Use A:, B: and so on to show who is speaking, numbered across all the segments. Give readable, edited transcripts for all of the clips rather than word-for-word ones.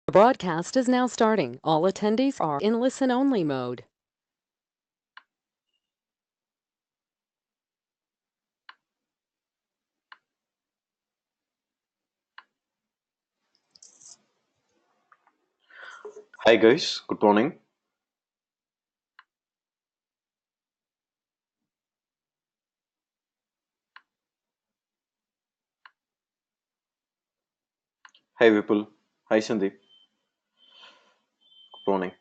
A: The broadcast is now starting. All attendees are in listen-only mode.
B: Hi guys, good morning. Hi Vipul. Hi Sandeep. Good morning.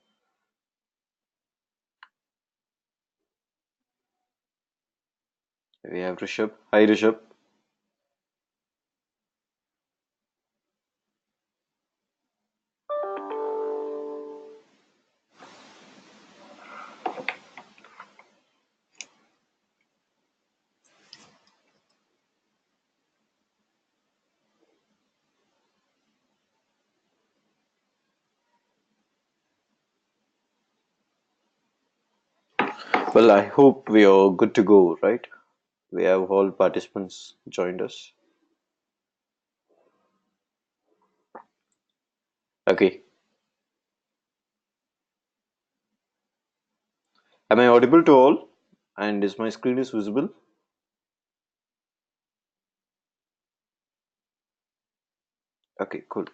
B: We have Rishabh. Hi Rishabh. Well, I hope we are good to go, right? We have all participants joined us. Okay. Am I audible to all? And is my screen is visible? Okay, cool.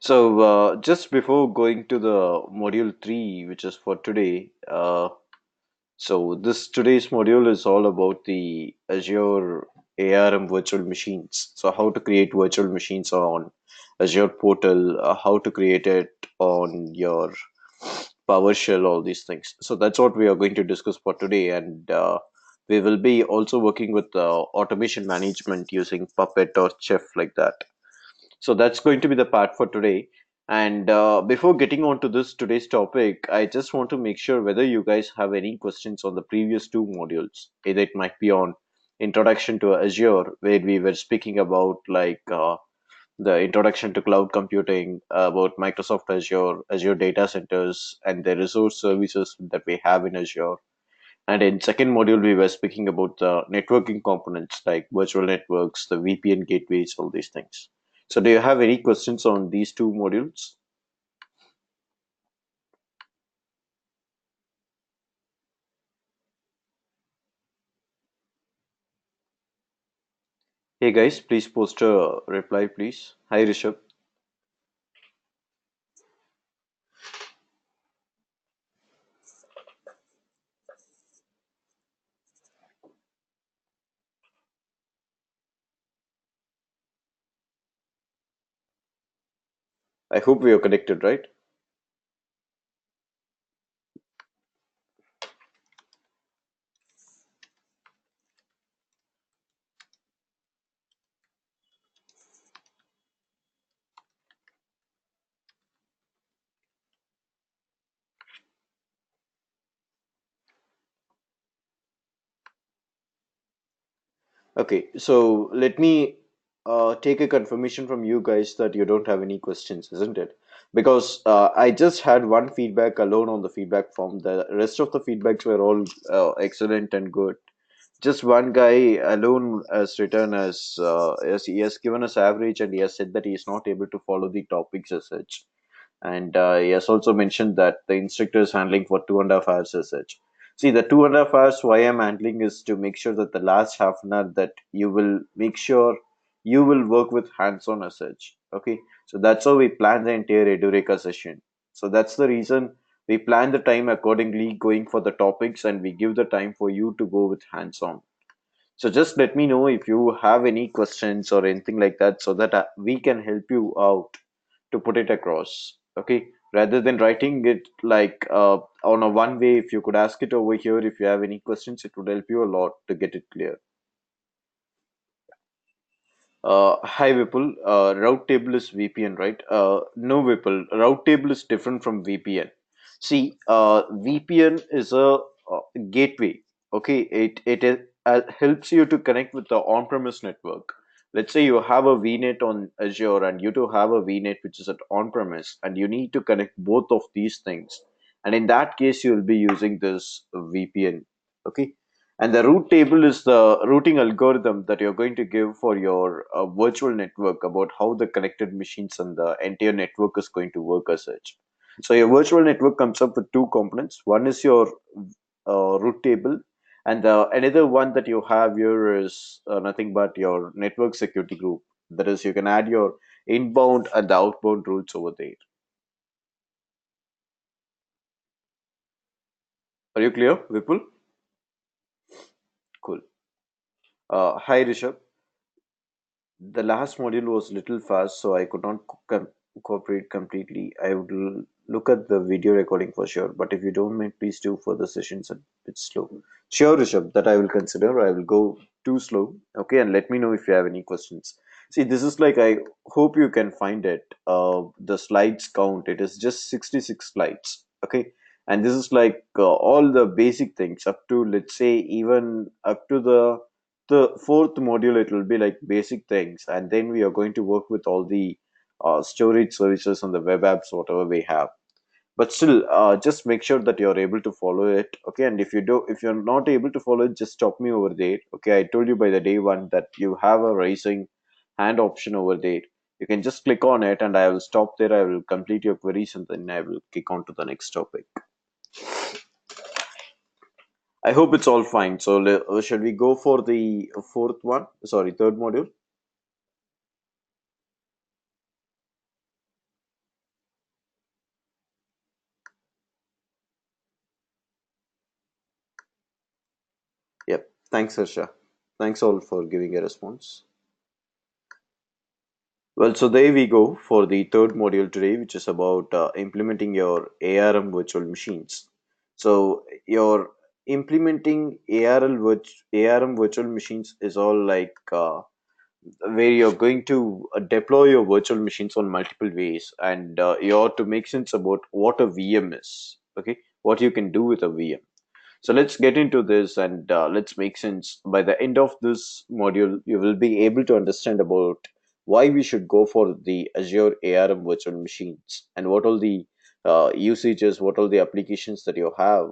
B: So just before going to the module 3, which is for today, so this today's module is all about the Azure ARM virtual machines. So how to create virtual machines on Azure Portal, how to create it on your PowerShell, all these things. So that's what we are going to discuss for today, and we will be also working with automation management using Puppet or Chef like that. So that's going to be the part for today. And before getting on to this today's topic, I just want to make sure whether you guys have any questions on the previous two modules. Either it might be on Introduction to Azure, where we were speaking about the introduction to cloud computing, about Microsoft Azure, Azure data centers, and the resource services that we have in Azure. And in second module, we were speaking about the networking components like virtual networks, the VPN gateways, all these things. So do you have any questions on these two modules? Hey guys, please post a reply, please. Hi Rishabh. I hope we are connected, right? Okay, so let me take a confirmation from you guys that you don't have any questions, isn't it? Because I just had one feedback alone on the feedback form. The rest of the feedbacks were all excellent and good. Just one guy alone has written as he has given us average, and he has said that he is not able to follow the topics as such. And he has also mentioned that the instructor is handling for 2.5 hours as such. See, the 2.5 hours why I'm handling is to make sure that the last half an hour that you will make sure you will work with hands-on as such. Okay, so that's how we plan the entire Edureka session. So that's the reason we plan the time accordingly, going for the topics, and we give the time for you to go with hands-on. So just let me know if you have any questions or anything like that so that we can help you out to put it across. Okay. Rather than writing it like on a one way, if you could ask it over here, if you have any questions, it would help you a lot to get it clear. Hi Vipul, route table is VPN, right? No Vipul, route table is different from VPN. See, VPN is a gateway. Okay, it helps you to connect with the on-premise network. Let's say you have a VNet on Azure and you do have a VNet which is at on-premise, and you need to connect both of these things. And in that case, you will be using this VPN. Okay, And the route table is the routing algorithm that you're going to give for your virtual network about how the connected machines and the entire network is going to work as such. So your virtual network comes up with two components. One is your route table, and the another one that you have here is nothing but your network security group. That is, you can add your inbound and the outbound routes over there. Are you clear, Vipul? Cool. Hi, Rishabh. The last module was little fast, so I could not cooperate completely. I would look at the video recording for sure, but if you don't mind, please do for the sessions a bit slow. Sure, Rishabh, that I will consider. I will go too slow. Okay, and let me know if you have any questions. See, this is like, I hope you can find it. The slides count. It is just 66 slides. Okay, and this is like all the basic things up to, let's say, even up to the fourth module. It will be like basic things, and then we are going to work with all the storage services and the web apps whatever we have. But still, just make sure that you're able to follow it. Okay, and if you're not able to follow it, just stop me over there. Okay, I told you by the day one that you have a raising hand option over there. You can just click on it and I will stop there. I will complete your queries and then I will kick on to the next topic. I hope it's all fine. So shall we go for the fourth one? Sorry, third module. Yep. Thanks, Harsha. Thanks all for giving a response. Well, so there we go for the third module today, which is about implementing your ARM virtual machines. So your implementing ARM virtual machines is all like where you're going to deploy your virtual machines on multiple ways, and you have to make sense about what a VM is. Okay, what you can do with a VM. So let's get into this and let's make sense. By the end of this module, you will be able to understand about why we should go for the Azure ARM virtual machines and what all the usages, what all the applications that you have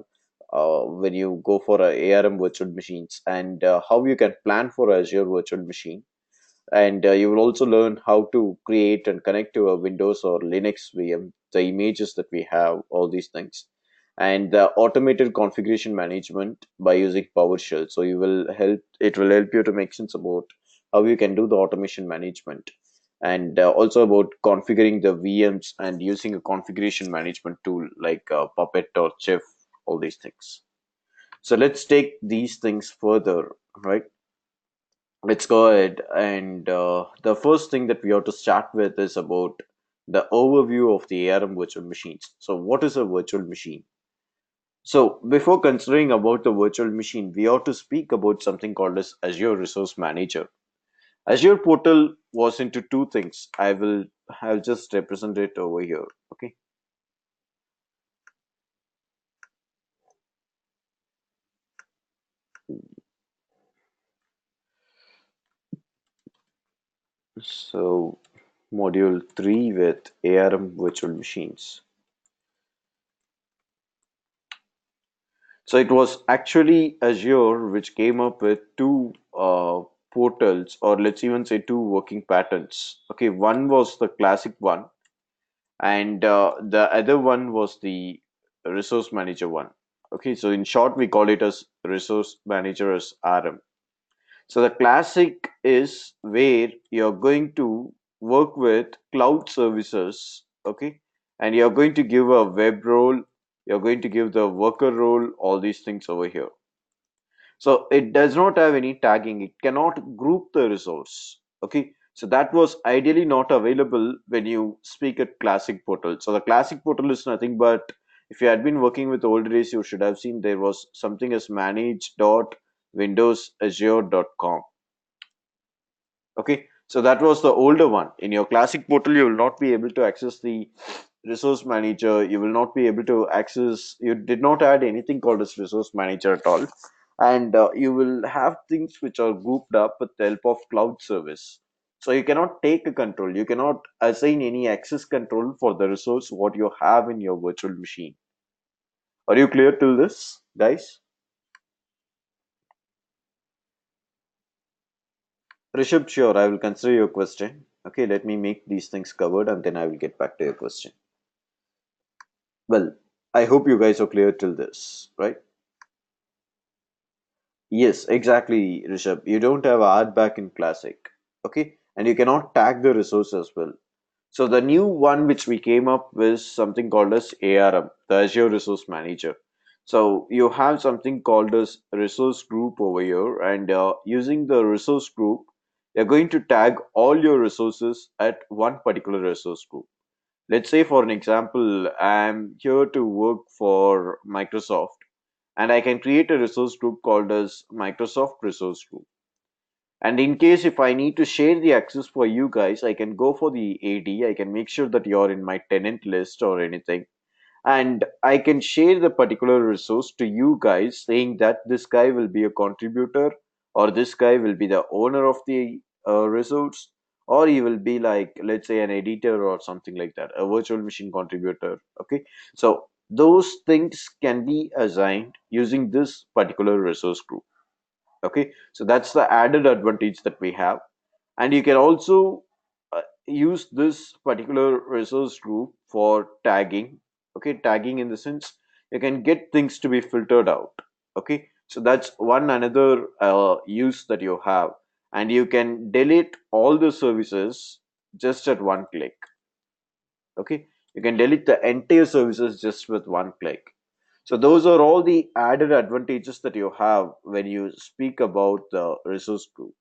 B: when you go for a ARM virtual machines, and how you can plan for Azure virtual machine. And you will also learn how to create and connect to a Windows or Linux VM, the images that we have, all these things, and the automated configuration management by using PowerShell. So it will help you to make sense about how you can do the automation management, and also about configuring the VMs and using a configuration management tool like Puppet or Chef, all these things. So let's take these things further, right? Let's go ahead. And the first thing that we have to start with is about the overview of the ARM virtual machines. So, what is a virtual machine? So, before considering about the virtual machine, we ought to speak about something called as Azure Resource Manager. Azure Portal was into two things. I'll just represent it over here. Okay. So, module 3 with ARM virtual machines. So it was actually Azure which came up with two portals, or let's even say two working patterns. Okay, one was the classic one, and the other one was the resource manager one. Okay, so in short, we call it as resource manager as RM. So the classic is where you're going to work with cloud services, okay, and you're going to give a web role, you're going to give the worker role, all these things over here. So it does not have any tagging. It cannot group the resource. Okay. So that was ideally not available when you speak at Classic Portal. So the Classic Portal is nothing but, if you had been working with old days, you should have seen there was something as manage.windowsazure.com. Okay, so that was the older one. In your classic portal, you will not be able to access the resource manager. You will not be able to access, you did not add anything called as resource manager at all. And you will have things which are grouped up with the help of cloud service. So you cannot take a control. You cannot assign any access control for the resource what you have in your virtual machine. Are you clear till this, guys? Rishabh, sure, I will consider your question. Okay, let me make these things covered and then I will get back to your question. Well, I hope you guys are clear till this, right? Yes, exactly, Rishabh. You don't have add back in Classic. Okay, and you cannot tag the resource as well. So the new one which we came up with something called as ARM, the Azure Resource Manager. So you have something called as resource group over here, and using the resource group, you're going to tag all your resources at one particular resource group. Let's say, for an example, I'm here to work for Microsoft, and I can create a resource group called as Microsoft Resource Group. And in case if I need to share the access for you guys, I can go for the AD. I can make sure that you're in my tenant list or anything. And I can share the particular resource to you guys saying that this guy will be a contributor or this guy will be the owner of the resource or he will be like, let's say, an editor or something like that, a virtual machine contributor. Okay. So those things can be assigned using this particular resource group. Okay, so that's the added advantage that we have. And you can also use this particular resource group for tagging. Okay, tagging in the sense you can get things to be filtered out. Okay, so that's one another use that you have. And you can delete all the services just at one click. Okay, you can delete the entire services just with one click. So those are all the added advantages that you have when you speak about the resource group.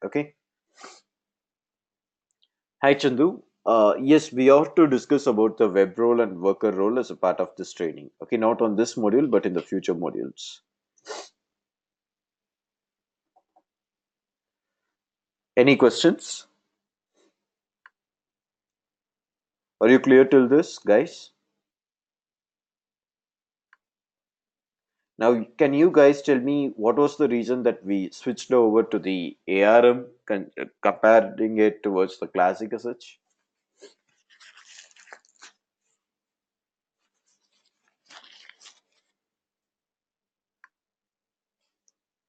B: Okay. Hi Chandu. Yes, we ought to discuss about the web role and worker role as a part of this training. Okay, not on this module, but in the future modules. Any questions? Are you clear till this, guys? Now, can you guys tell me what was the reason that we switched over to the ARM, comparing it towards the classic as such?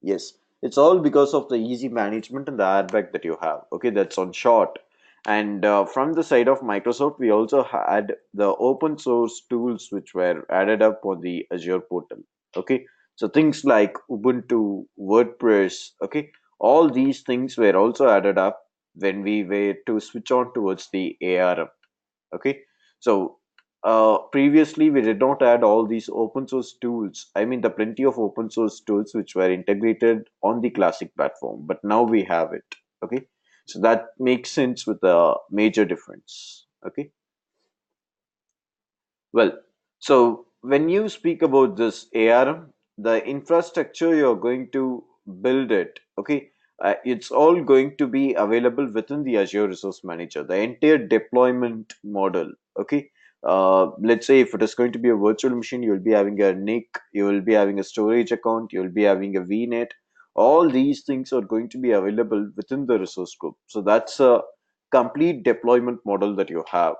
B: Yes, it's all because of the easy management and the airbag that you have. Okay, that's on short. And from the side of Microsoft, we also had the open source tools which were added up on the Azure portal. Okay, so things like Ubuntu, WordPress, okay, all these things were also added up when we were to switch on towards the ARM. Okay, so previously we did not add all these open source tools. I mean, the plenty of open source tools which were integrated on the classic platform, but now we have it. Okay, so that makes sense with a major difference. Okay. Well, so when you speak about this ARM, the infrastructure you're going to build it, okay, it's all going to be available within the Azure Resource Manager, the entire deployment model, okay. Let's say if it is going to be a virtual machine, you'll be having a NIC, you will be having a storage account, you'll be having a VNet. All these things are going to be available within the resource group. So that's a complete deployment model that you have.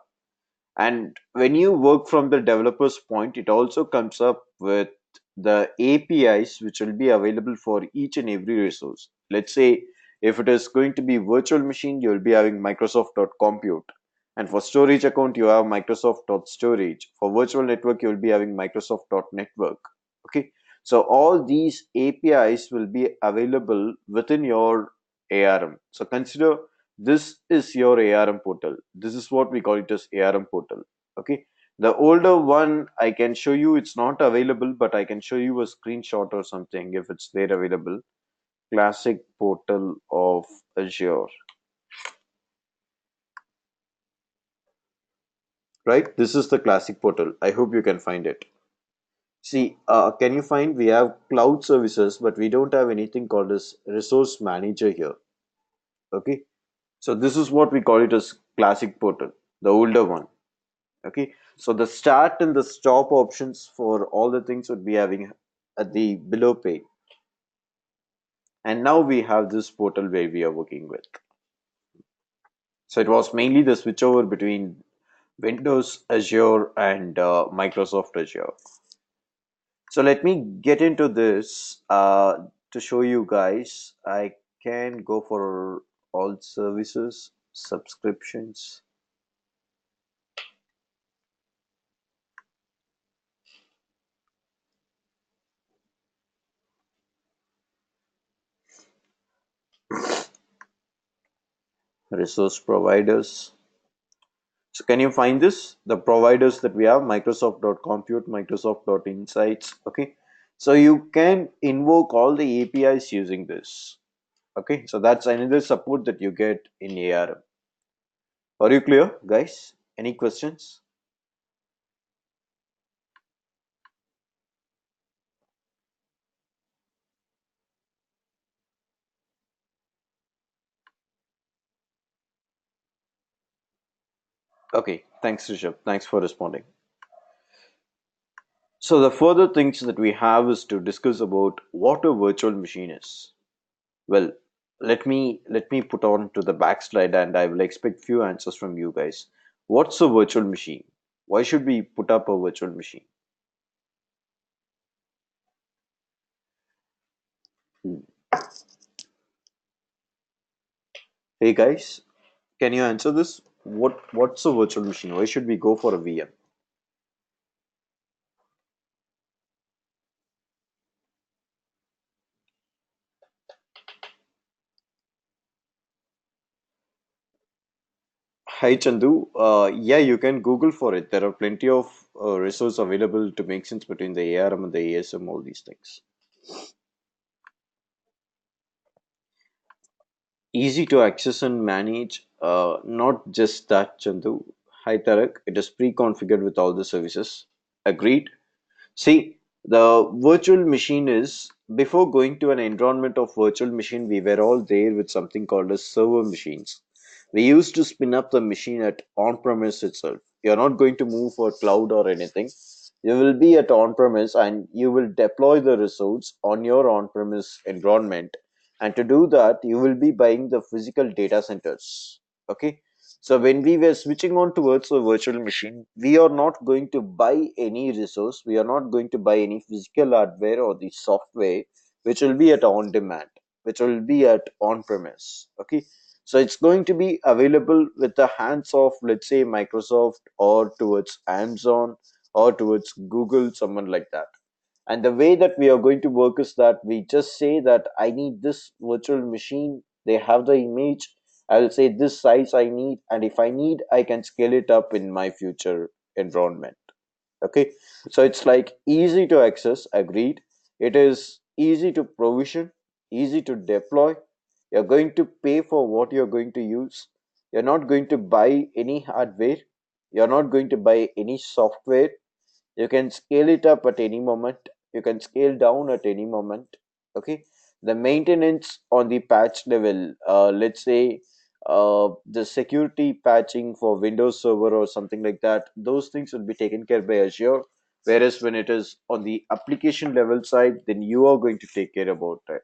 B: And when you work from the developer's point, it also comes up with the APIs which will be available for each and every resource. Let's say if it is going to be virtual machine, you will be having Microsoft.compute. And for storage account, you have Microsoft.storage. For virtual network, you will be having Microsoft.network. Okay. So all these APIs will be available within your ARM. So consider this is your ARM portal. This is what we call it as ARM portal. Okay. The older one I can show you, it's not available, but I can show you a screenshot or something if it's there available. Classic portal of Azure. Right? This is the classic portal. I hope you can find it. See, can you find we have cloud services, but we don't have anything called as resource manager here. Okay. So this is what we call it as classic portal, the older one. Okay, so the start and the stop options for all the things would be having at the below page. And now we have this portal where we are working with. So it was mainly the switchover between Windows, Azure, and Microsoft Azure. So let me get into this to show you guys. I can go for all services, subscriptions. Resource providers. So can you find this? The providers that we have, Microsoft.compute, Microsoft.insights. Okay. So you can invoke all the APIs using this. Okay. So that's another support that you get in ARM. Are you clear, guys? Any questions? Okay. Thanks, Rishabh. Thanks for responding. So the further things that we have is to discuss about what a virtual machine is. Well, let me put on to the backslide and I will expect few answers from you guys. What's a virtual machine? Why should we put up a virtual machine? Hmm. Hey guys, can you answer this? What's a virtual machine? Why should we go for a VM? Hi Chandu, yeah, you can Google for it. There are plenty of resources available to make sense between the ARM and the ASM, all these things. Easy to access and manage. Not just that, Chandu. Hi Tarak, it is pre-configured with all the services. Agreed. See, the virtual machine is before going to an environment of virtual machine, we were all there with something called as server machines. We used to spin up the machine at on-premise itself. You're not going to move for cloud or anything. You will be at on-premise and you will deploy the resource on your on-premise environment. And to do that, you will be buying the physical data centers. Okay. So when we were switching on towards a virtual machine, we are not going to buy any resource. We are not going to buy any physical hardware or the software, which will be at on demand, which will be at on premise. Okay. So it's going to be available with the hands of, let's say, Microsoft or towards Amazon or towards Google, someone like that. And the way that we are going to work is that we just say that I need this virtual machine. They have the image. I'll say this size I need. And if I need, I can scale it up in my future environment. Okay. So it's like easy to access. Agreed. It is easy to provision, easy to deploy. You're going to pay for what you're going to use. You're not going to buy any hardware. You're not going to buy any software. You can scale it up at any moment. You can scale down at any moment. Okay. The maintenance on the patch level, let's say the security patching for Windows Server or something like that, those things will be taken care by Azure. Whereas when it is on the application level side, then you are going to take care about it.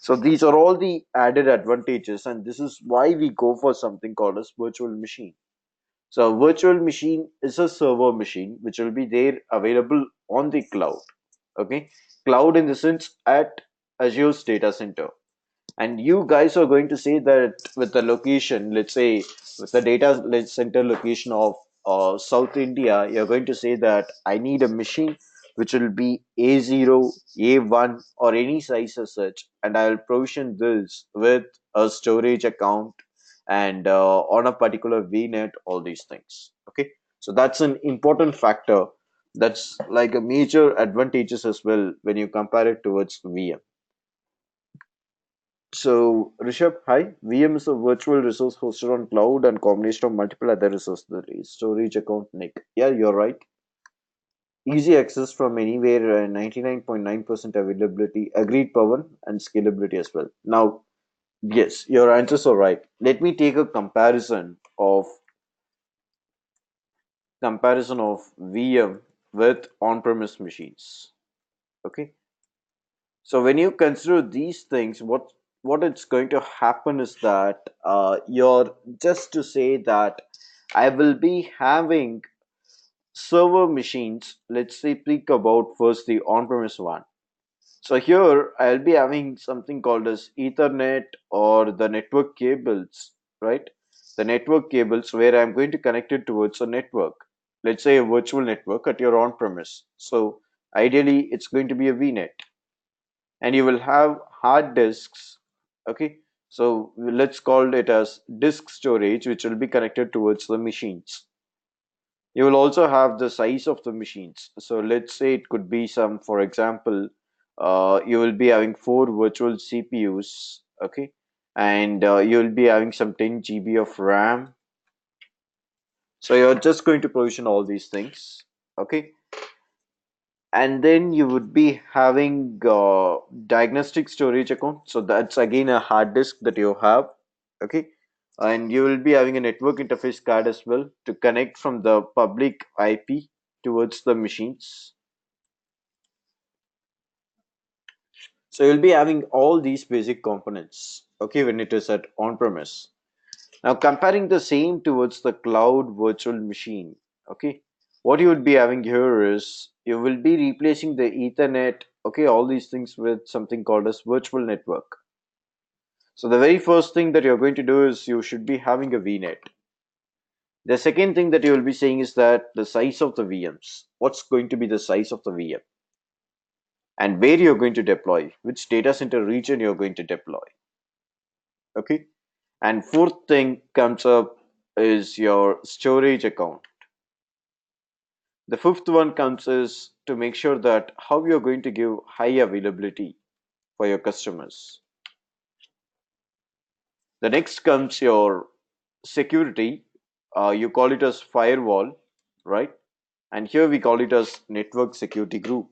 B: So these are all the added advantages, and this is why we go for something called as virtual machine. So a virtual machine is a server machine which will be there available on the cloud. Okay, cloud in the sense at Azure's data center. And you guys are going to say that with the location, let's say with the data center location of South India, you're going to say that I need a machine which will be A0, A1, or any size as such, and I'll provision this with a storage account and on a particular VNet, all these things. Okay, so that's an important factor. That's like a major advantages as well when you compare it towards VM. So, Rishabh, hi. VM is a virtual resource hosted on cloud and combination of multiple other resources. That is storage account, Nick. Yeah, you're right. Easy access from anywhere, 99.9% availability, agreed power and scalability as well. Now, yes, your answers are right. Let me take a comparison of VM with on-premise machines. Okay. So when you consider these things, what it's going to happen is that you're just to say that I will be having server machines. Let's say think about first the on-premise one. So here I'll be having something called as Ethernet or the network cables, right? The network cables where I'm going to connect it towards a network. Let's say a virtual network at your on-premise. So ideally it's going to be a VNet, and you will have hard disks. Okay, so let's call it as disk storage, which will be connected towards the machines. You will also have the size of the machines. So let's say it could be some, for example, you will be having four virtual CPUs, okay, and you will be having some 10 GB of RAM. So you're just going to provision all these things, okay, and then you would be having diagnostic storage account. So that's again a hard disk that you have, okay, and you will be having a network interface card as well to connect from the public IP towards the machines. So you'll be having all these basic components, okay, when it is at on-premise. Now comparing the same towards the cloud virtual machine, okay, what you would be having here is you will be replacing the Ethernet, okay, all these things with something called as virtual network. So the very first thing that you're going to do is you should be having a VNet. The second thing that you will be saying is that the size of the VMs. What's going to be the size of the VM? And where you're going to deploy, which data center region you're going to deploy. Okay. And fourth thing comes up is your storage account. The fifth one comes is to make sure that how you're going to give high availability for your customers. The next comes your security. You call it as firewall, right? And here we call it as network security group.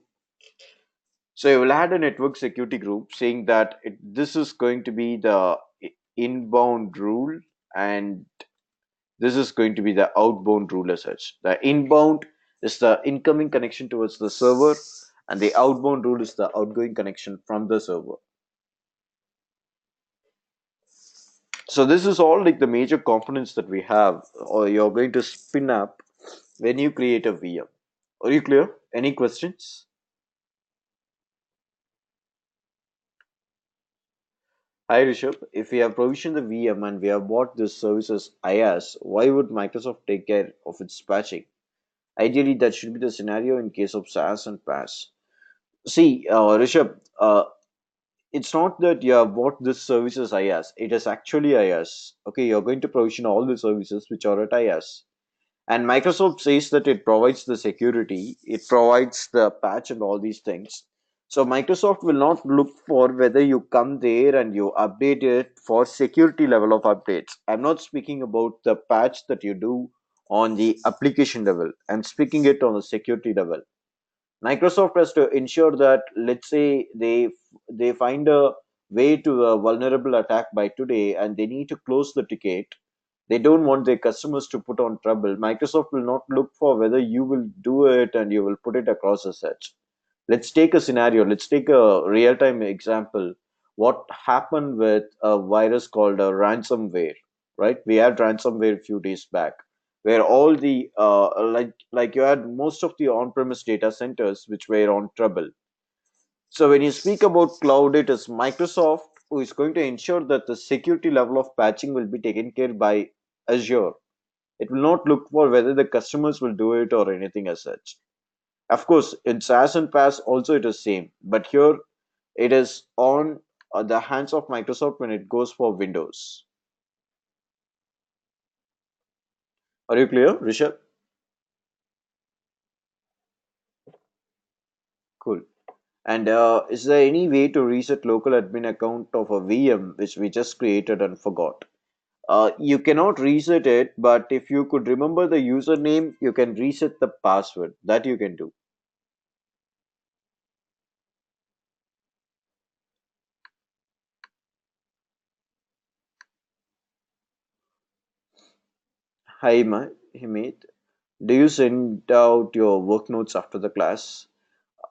B: So you will add a network security group saying that this is going to be the inbound rule, and this is going to be the outbound rule as such. The inbound is the incoming connection towards the server, and the outbound rule is the outgoing connection from the server. So this is all like the major components that we have, or you're going to spin up when you create a VM. Are you clear? Any questions? Hi Rishabh, if we have provisioned the VM and we have bought this service as IaaS, why would Microsoft take care of its patching? Ideally, that should be the scenario in case of SaaS and PaaS. See, Rishabh, it's not that you have bought this service as IaaS. It is actually IaaS. Okay, you're going to provision all the services which are at IaaS. And Microsoft says that it provides the security, it provides the patch and all these things. So Microsoft will not look for whether you come there and you update it for security level of updates. I'm not speaking about the patch that you do on the application level. I'm speaking it on the security level. Microsoft has to ensure that, let's say they find a way to a vulnerable attack by today and they need to close the ticket. They don't want their customers to put on trouble. Microsoft will not look for whether you will do it and you will put it across as such. Let's take a scenario. Let's take a real-time example. What happened with a virus called a ransomware, right? We had ransomware a few days back, where all the like you had most of the on-premise data centers which were on trouble. So when you speak about cloud, it is Microsoft who is going to ensure that the security level of patching will be taken care by Azure. It will not look for whether the customers will do it or anything as such. Of course, in SaaS and PaaS also it is same, but here it is on the hands of Microsoft when it goes for Windows. Are you clear, Rishabh? Cool. And is there any way to reset local admin account of a VM which we just created and forgot? You cannot reset it, but if you could remember the username, you can reset the password. That you can do. Hi, Himit. Do you send out your work notes after the class?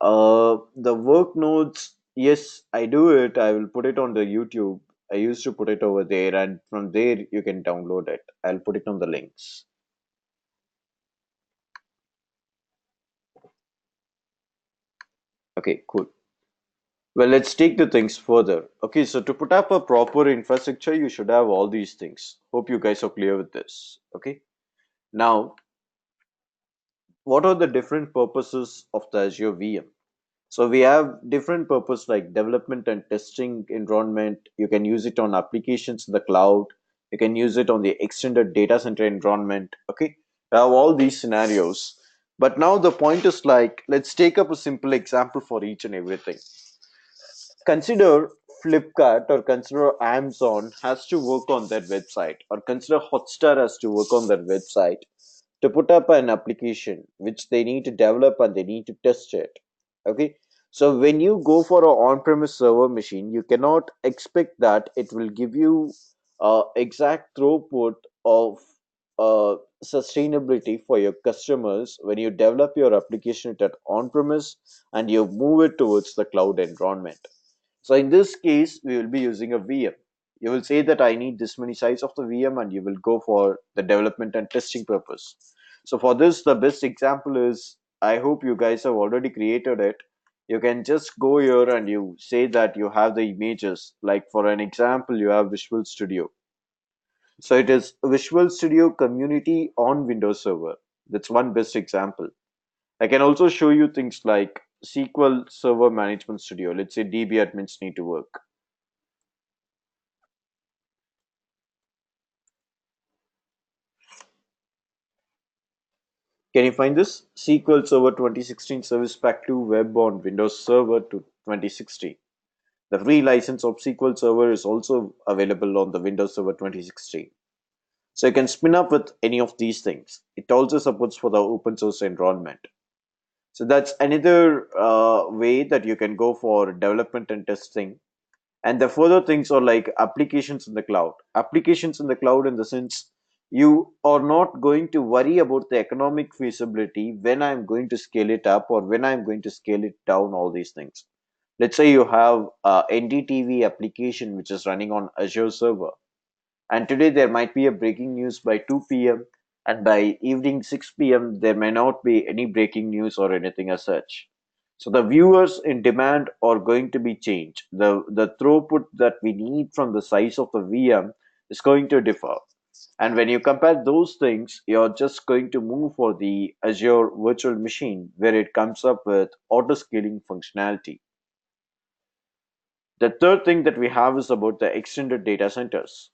B: The work notes, yes, I do it. I will put it on the YouTube. I used to put it over there, and from there you can download it. I'll put it on the links. Okay, cool. Well, let's take the things further. Okay, so to put up a proper infrastructure, you should have all these things. Hope you guys are clear with this. Okay, now what are the different purposes of the Azure VM? So we have different purpose like development and testing environment. You can use it on applications in the cloud. You can use it on the extended data center environment. Okay, we have all these scenarios. But now the point is like, let's take up a simple example for each and everything. Consider Flipkart or consider Amazon has to work on their website, or consider Hotstar has to work on their website to put up an application which they need to develop and they need to test it. Okay, so when you go for an on-premise server machine, you cannot expect that it will give you exact throughput of sustainability for your customers when you develop your application at on-premise and you move it towards the cloud environment. So in this case, we will be using a VM. You will say that I need this many size of the VM and you will go for the development and testing purpose. So for this, the best example is, I hope you guys have already created it. You can just go here and you say that you have the images. Like for an example, you have Visual Studio. So it is Visual Studio Community on Windows Server. That's one best example. I can also show you things like SQL Server Management Studio. Let's say DB admins need to work. Can you find this? SQL Server 2016 Service Pack 2 Web on Windows Server to 2016. The free license of SQL Server is also available on the Windows Server 2016. So you can spin up with any of these things. It also supports for the open source environment. So that's another way that you can go for development and testing. And the further things are like applications in the cloud. Applications in the cloud, in the sense, you are not going to worry about the economic feasibility when I'm going to scale it up or when I'm going to scale it down, all these things. Let's say you have a NDTV application which is running on Azure server, and today there might be a breaking news by 2 p.m., and by evening 6 p.m., there may not be any breaking news or anything as such. So the viewers in demand are going to be changed. The throughput that we need from the size of the VM is going to differ. And when you compare those things, you're just going to move for the Azure virtual machine where it comes up with auto scaling functionality. The third thing that we have is about the extended data centers.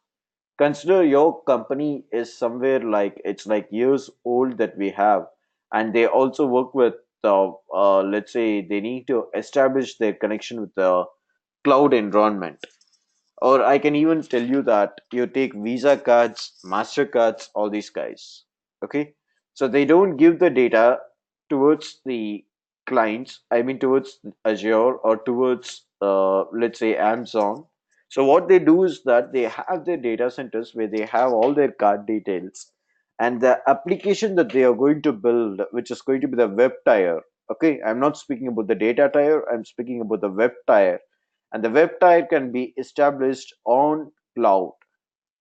B: Consider your company is somewhere like it's like years old that we have, and they also work with let's say they need to establish their connection with the cloud environment. Or I can even tell you that you take Visa cards, MasterCards, all these guys. Okay. So they don't give the data towards the clients, I mean towards Azure or towards let's say Amazon. So what they do is that they have their data centers where they have all their card details, and the application that they are going to build, which is going to be the web tier. Okay, I'm not speaking about the data tier, I'm speaking about the web tier, and the web tier can be established on cloud.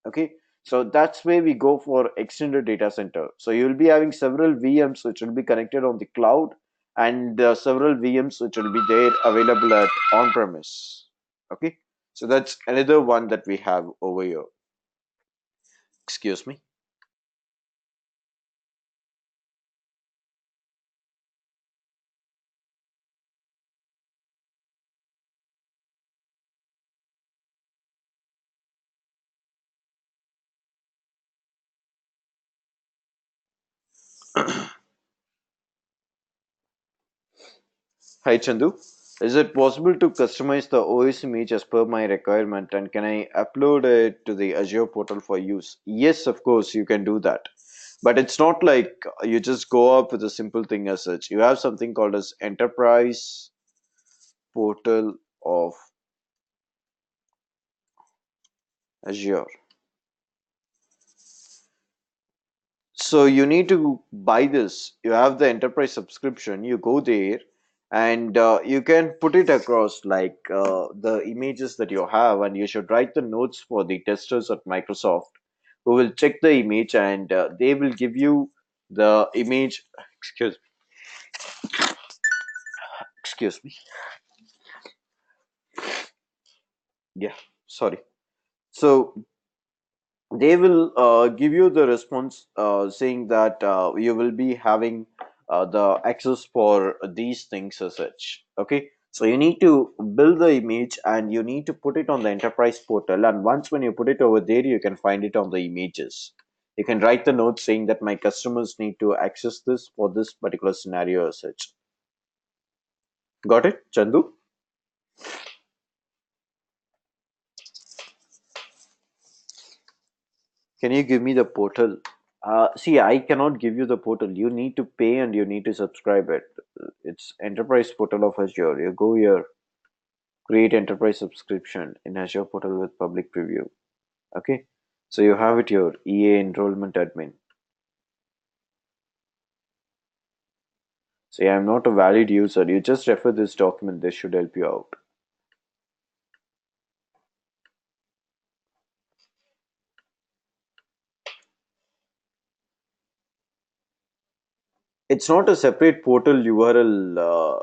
B: Okay, so that's where we go for extended data center. So you'll be having several VMs which will be connected on the cloud, and several VMs which will be there available at on premise. Okay, so that's another one that we have over here. Excuse me. Hi Chandu, is it possible to customize the OS image as per my requirement, and can I upload it to the Azure portal for use? Yes, of course, you can do that. But it's not like you just go up with a simple thing as such. You have something called as Enterprise Portal of Azure. So you need to buy this. You have the enterprise subscription. You go there, and you can put it across like the images that you have, and you should write the notes for the testers at Microsoft who will check the image, and they will give you the image. Excuse excuse me. Yeah, sorry. So they will give you the response saying that you will be having the access for these things as such. Okay, so you need to build the image and you need to put it on the enterprise portal, and once when you put it over there you can find it on the images. You can write the note saying that my customers need to access this for this particular scenario as such. Got it, Chandu? Can you give me the portal? See, I cannot give you the portal. You need to pay and you need to subscribe it. It's enterprise portal of Azure. You go here, create enterprise subscription in Azure portal with public preview. Okay. So you have it here, EA enrollment admin. Say I'm not a valid user. You just refer this document. This should help you out. It's not a separate portal URL,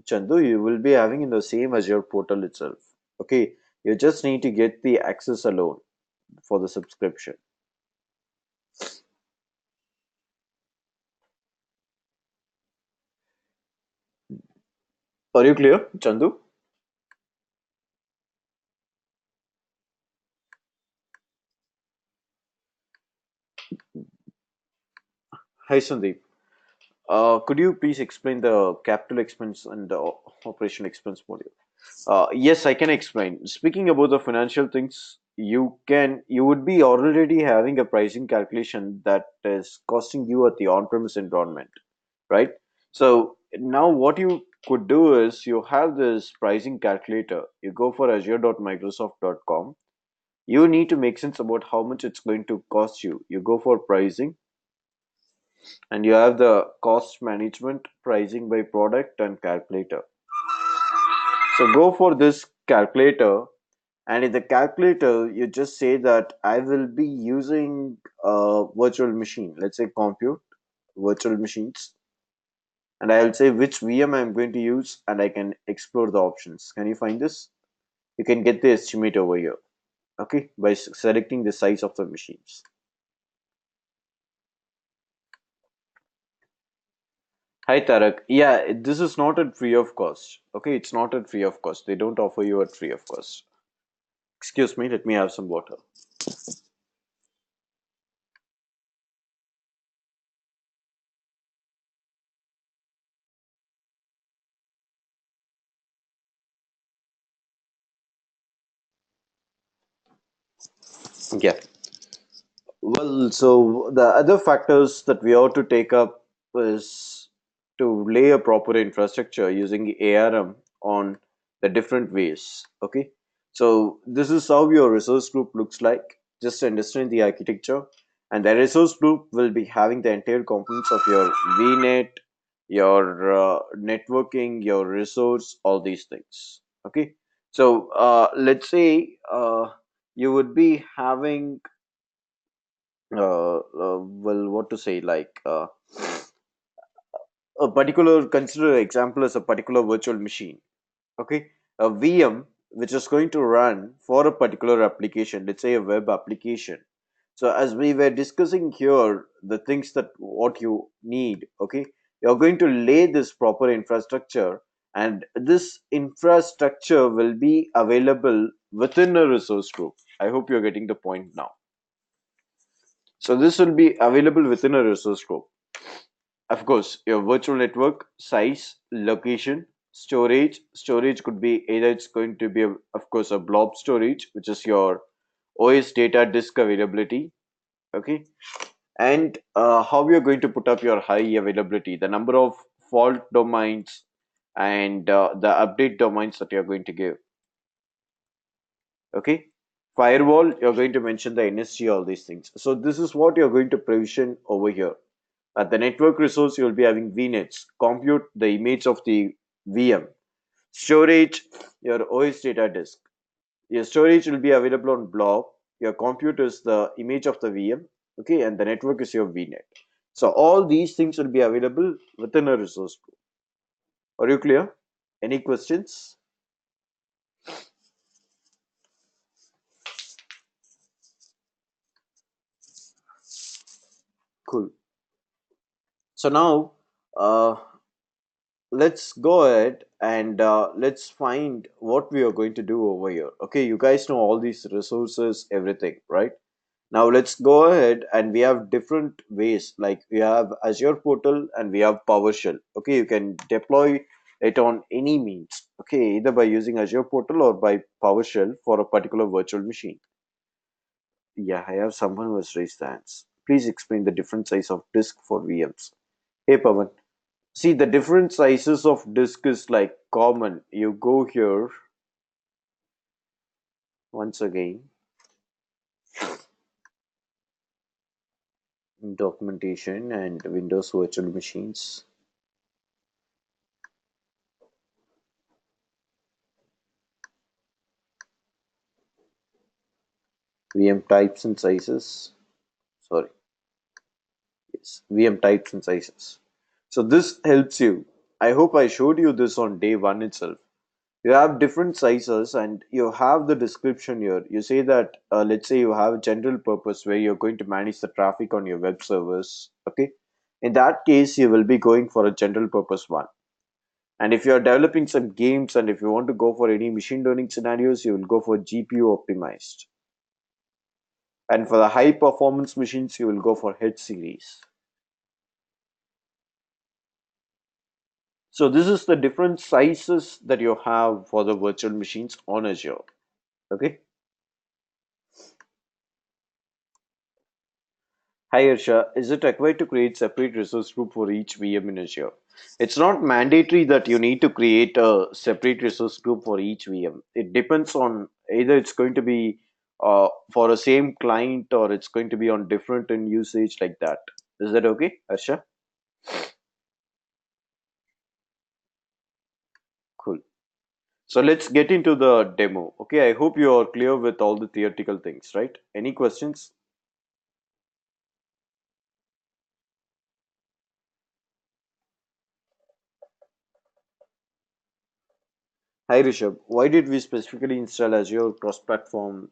B: Chandu. You will be having in the same Azure portal itself. Okay. You just need to get the access alone for the subscription. Are you clear, Chandu? Hi, Sandeep. Could you please explain the capital expense and the operation expense module? Yes, I can explain. Speaking about the financial things, you would be already having a pricing calculation that is costing you at the on-premise environment, right? So now what you could do is you have this pricing calculator. You go for azure.microsoft.com. You need to make sense about how much it's going to cost you. You go for pricing and you have the cost management, pricing by product and calculator. So go for this calculator, and in the calculator you just say that I will be using a virtual machine, let's say compute virtual machines, and I'll say which VM I'm going to use, and I can explore the options. Can you find this? You can get the estimate over here, okay, by selecting the size of the machines. Hi Tarak. Yeah, this is not at free of cost. Okay, it's not at free of cost. They don't offer you at free of cost. Excuse me, let me have some water. Yeah. Well, so the other factors that we ought to take up is to lay a proper infrastructure using ARM on the different ways. Okay. So this is how your resource group looks like. Just understand the architecture. And the resource group will be having the entire components of your VNet, your networking, your resource, all these things. Okay. So let's say you would be having well, what to say, like a particular, consider example as a particular virtual machine. Okay, a VM which is going to run for a particular application, let's say a web application. So as we were discussing here, the things that what you need, okay, you're going to lay this proper infrastructure, and this infrastructure will be available within a resource group. I hope you're getting the point now. So this will be available within a resource group. Of course, your virtual network size, location, storage. Storage could be either it's going to be, of course, a blob storage, which is your OS data disk availability. Okay, and how you're going to put up your high availability, the number of fault domains, and the update domains that you're going to give. Okay, firewall, you're going to mention the NSG, all these things. So this is what you're going to provision over here. At the network resource, you'll be having VNets, compute the image of the VM, storage, your OS data disk. Your storage will be available on blob. Your compute is the image of the VM, okay, and the network is your VNet. So all these things will be available within a resource group. Are you clear? Any questions? Cool. So now, uh, let's go ahead and let's find what we are going to do over here. Okay, you guys know all these resources, everything, right? Now let's go ahead, and we have different ways. Like we have Azure Portal and we have PowerShell. Okay, you can deploy it on any means. Okay, either by using Azure Portal or by PowerShell for a particular virtual machine. Yeah, I have someone who has raised hands. Please explain the different size of disk for VMs. Hey, Pavan. See, the different sizes of disk is like common. You go here once again, documentation and Windows virtual machines, VM types and sizes. Sorry, yes, VM types and sizes. So this helps you. I hope I showed you this on day one itself. You have different sizes and you have the description here. You say that, let's say you have general purpose where you're going to manage the traffic on your web servers. Okay. In that case, you will be going for a general purpose one. And if you're developing some games and if you want to go for any machine learning scenarios, you will go for GPU optimized. And for the high performance machines, you will go for H series. So this is the different sizes that you have for the virtual machines on Azure. Okay. Hi Harsha, is it required to create separate resource group for each VM in Azure? It's not mandatory that you need to create a separate resource group for each VM. It depends on either it's going to be for a same client or it's going to be on different in usage like that. Is that okay, Harsha? Cool. So let's get into the demo. Okay, I hope you are clear with all the theoretical things, right? Any questions? Hi Rishabh, why did we specifically install Azure cross-platform?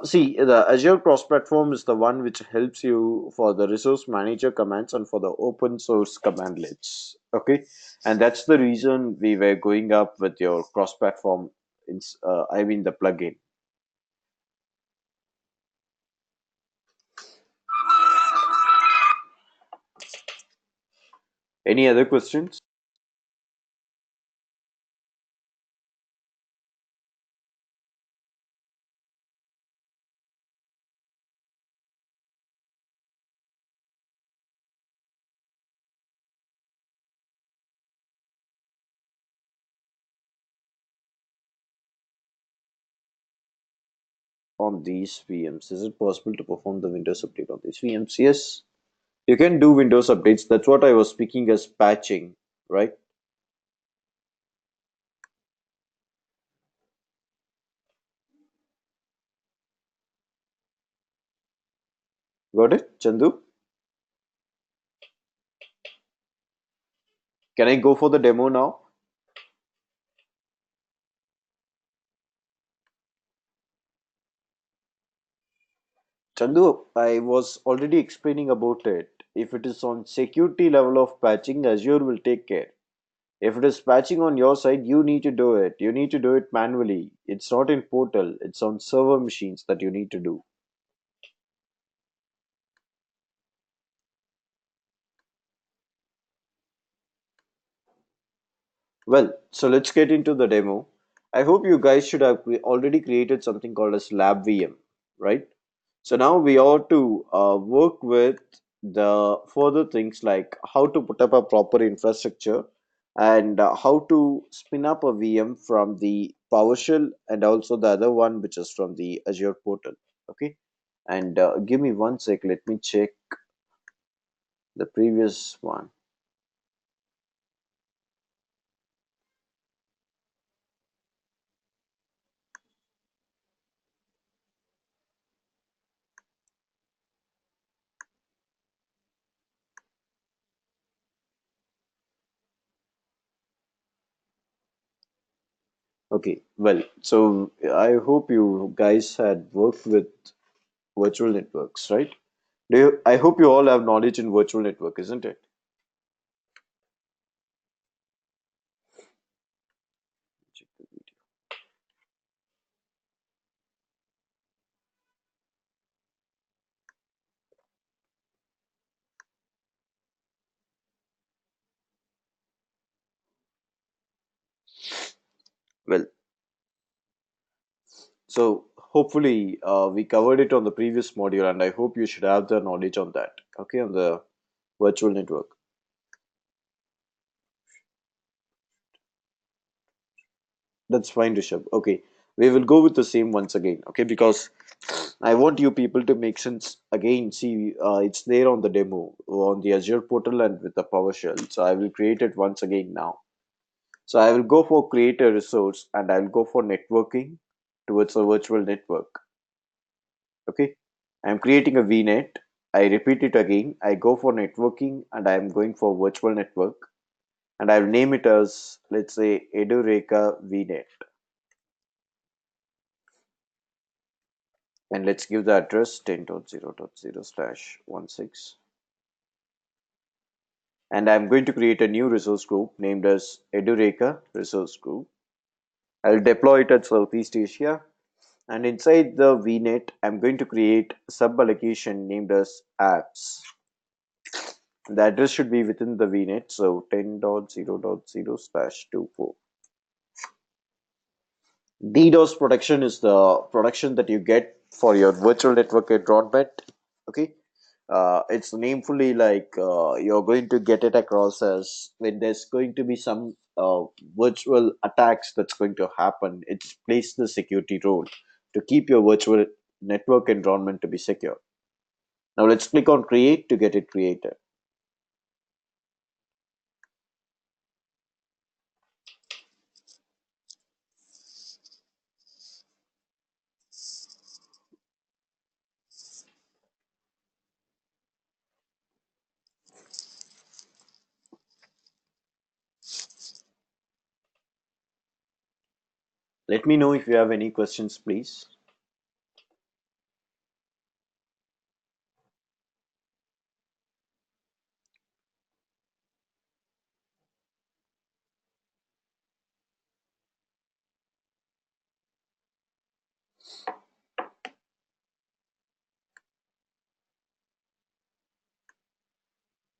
B: See, the Azure cross-platform is the one which helps you for the resource manager commands and for the open source commandlets. Okay, and that's the reason we were going up with your cross-platform. I mean the plugin. Any other questions? On these VMs? Is it possible to perform the Windows update on these VMs? Yes, you can do Windows updates. That's what I was speaking as patching, right? Got it, Chandu? Can I go for the demo now? Chandu, I was already explaining about it. If it is on security level of patching, Azure will take care. If it is patching on your side, you need to do it. You need to do it manually. It's not in portal, it's on server machines that you need to do. Well, so let's get into the demo. I hope you guys should have already created something called as lab VM, right? So now we ought to work with the further things like how to put up a proper infrastructure and how to spin up a VM from the PowerShell and also the other one which is from the Azure portal. Okay, and give me one sec. Let me check the previous one. Okay, well, so I hope you guys had worked with virtual networks, right? I hope you all have knowledge in virtual network, isn't it? Well, so hopefully we covered it on the previous module, and I hope you should have the knowledge on that. Okay, on the virtual network. That's fine, Rishabh. Okay, we will go with the same once again. Okay, because I want you people to make sense again. See, it's there on the demo on the Azure portal and with the PowerShell. So I will create it once again now. So I will go for create a resource and I will go for networking towards a virtual network. Okay, I'm creating a VNet. I repeat it again. I go for networking and I'm going for virtual network and I'll name it as, let's say, Edureka VNet. And let's give the address 10.0.0/16. And I'm going to create a new resource group named as Edureka Resource Group. I'll deploy it at Southeast Asia. And inside the VNet, I'm going to create a sub-allocation named as apps. The address should be within the VNet, so 10.0.0/24. DDoS protection is the protection that you get for your virtual network environment. Okay, it's namefully like you're going to get it across as when there's going to be some virtual attacks that's going to happen. It's plays the security role to keep your virtual network environment to be secure. Now let's click on create to get it created. Let me know if you have any questions, please.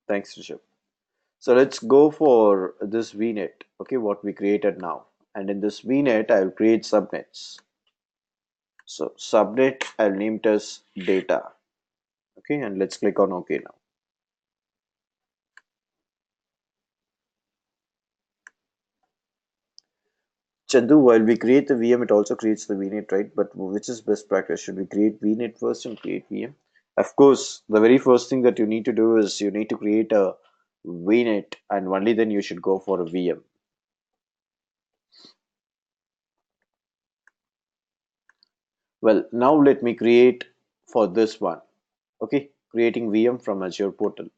B: Thanks, Rishabh. So let's go for this VNet, okay, what we created now. And in this VNet, I'll create subnets. So subnet, I'll name it as data. Okay, and let's click on OK now. Chandu, while we create the VM, it also creates the VNet, right? But which is best practice? Should we create VNet first and create VM? Of course, the very first thing that you need to do is you need to create a VNet, and only then you should go for a VM. Well, now let me create for this one. Okay, creating VM from Azure Portal.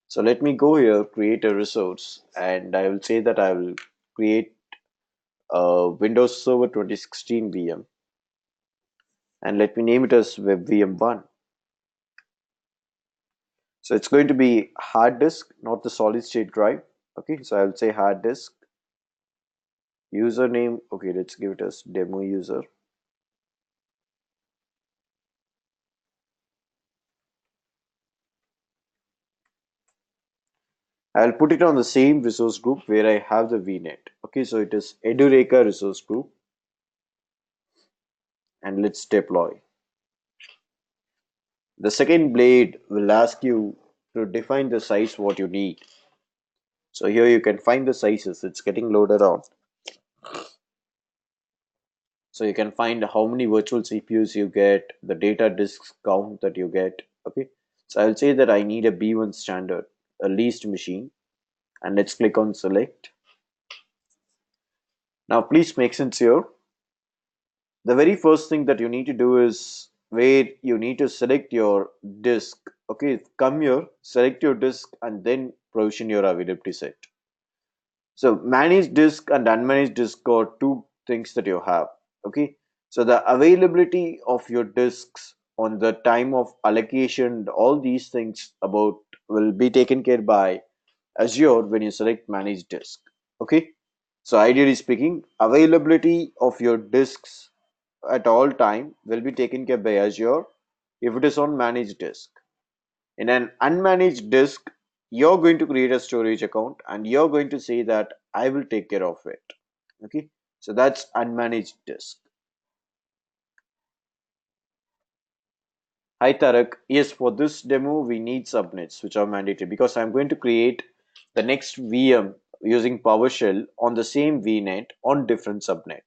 B: So let me go here, create a resource, and I will say that I will create a Windows Server 2016 VM, and let me name it as Web VM1. So it's going to be hard disk, not the solid state drive. Okay, so I will say hard disk, username. Okay, let's give it as demo user. I'll put it on the same resource group where I have the VNet. Okay, so it is Edureka resource group, and let's deploy. The second blade will ask you to define the size what you need. So here you can find the sizes. It's getting loaded on. So you can find how many virtual CPUs you get, the data disk count that you get. Okay. So I'll say that I need a B1 standard, a leased machine, and let's click on select. Now please make sense here. The very first thing that you need to do is where you need to select your disk. Okay, come here, select your disk, and then provision your availability set. So managed disk and unmanaged disk are two things that you have. Okay. So the availability of your disks on the time of allocation, all these things about will be taken care by Azure when you select manage disk. Okay. So ideally speaking, availability of your disks at all time will be taken care by Azure if it is on managed disk. In an unmanaged disk, you're going to create a storage account and you're going to say that I will take care of it. Okay. So that's unmanaged disk. Hi Tarak. Yes, for this demo we need subnets which are mandatory because I'm going to create the next VM using PowerShell on the same VNet on different subnet.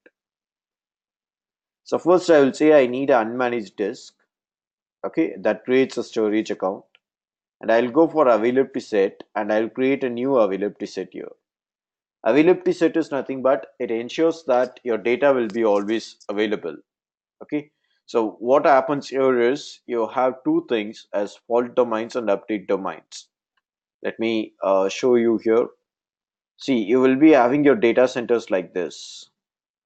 B: So first I will say I need an unmanaged disk. Okay, that creates a storage account. And I'll go for availability set and I'll create a new availability set here. Availability set is nothing but it ensures that your data will be always available. Okay, so what happens here is you have two things as fault domains and update domains. Let me show you here. See, you will be having your data centers like this.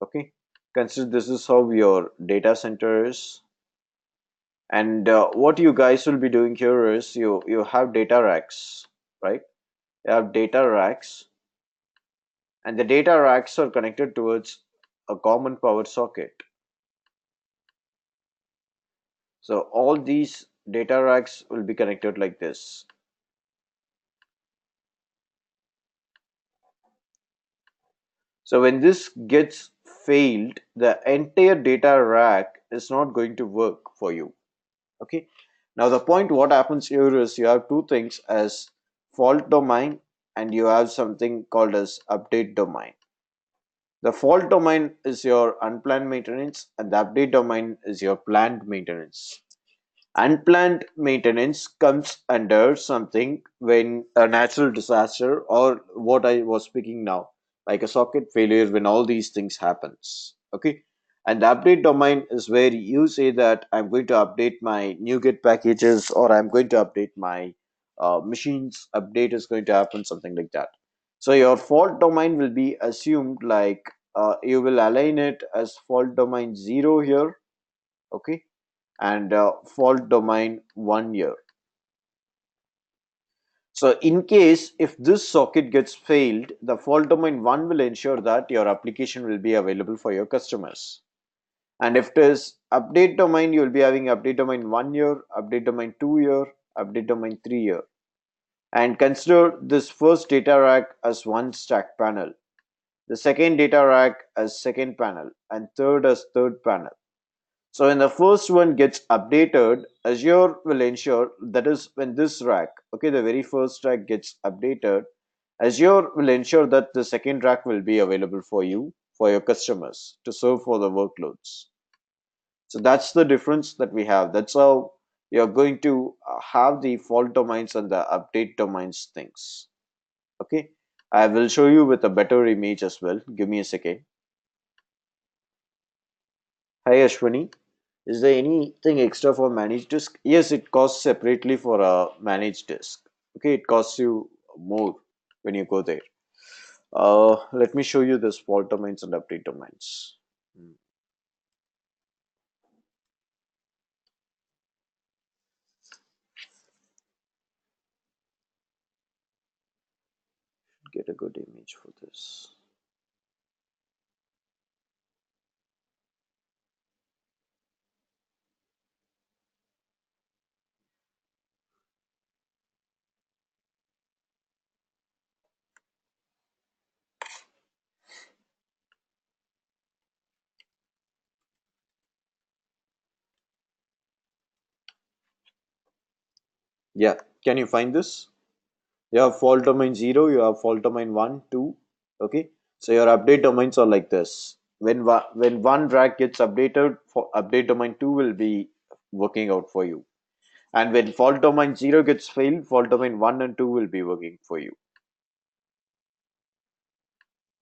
B: Okay, consider this is how your data center is. And what you guys will be doing here is you have data racks, right? You have data racks, and the data racks are connected towards a common power socket. So all these data racks will be connected like this. So when this gets failed, the entire data rack is not going to work for you. Okay. Now the point what happens here is you have two things as fault domain and you have something called as update domain. The fault domain is your unplanned maintenance and the update domain is your planned maintenance. Unplanned maintenance comes under something when a natural disaster or what I was speaking now, like a socket failure when all these things happens. Okay. And the update domain is where you say that I'm going to update my NuGet packages or I'm going to update my machines update is going to happen, something like that. So your fault domain will be assumed like you will align it as fault domain 0 here. Okay, and fault domain 1 year. So in case if this socket gets failed, the fault domain 1 will ensure that your application will be available for your customers. And if it is update domain, you will be having update domain 1 year, update domain 2 year, update domain 3 year. And consider this first data rack as one stack panel, the second data rack as second panel, and third as third panel. So when the first one gets updated, Azure will ensure that is when this rack, okay, the very first rack gets updated, Azure will ensure that the second rack will be available for you, for your customers to serve for the workloads. So that's the difference that we have. That's how you're going to have the fault domains and the update domains things. Okay. I will show you with a better image as well. Give me a second. Hi Ashwani. Is there anything extra for managed disk? Yes, it costs separately for a managed disk. Okay, it costs you more when you go there. Let me show you this fault domains and update domains. Get a good image for this. Yeah, can you find this? You have fault domain 0, you have fault domain 1, 2. Okay, so your update domains are like this. When one rack gets updated, for update domain 2 will be working out for you. And when fault domain 0 gets failed, fault domain 1 and 2 will be working for you.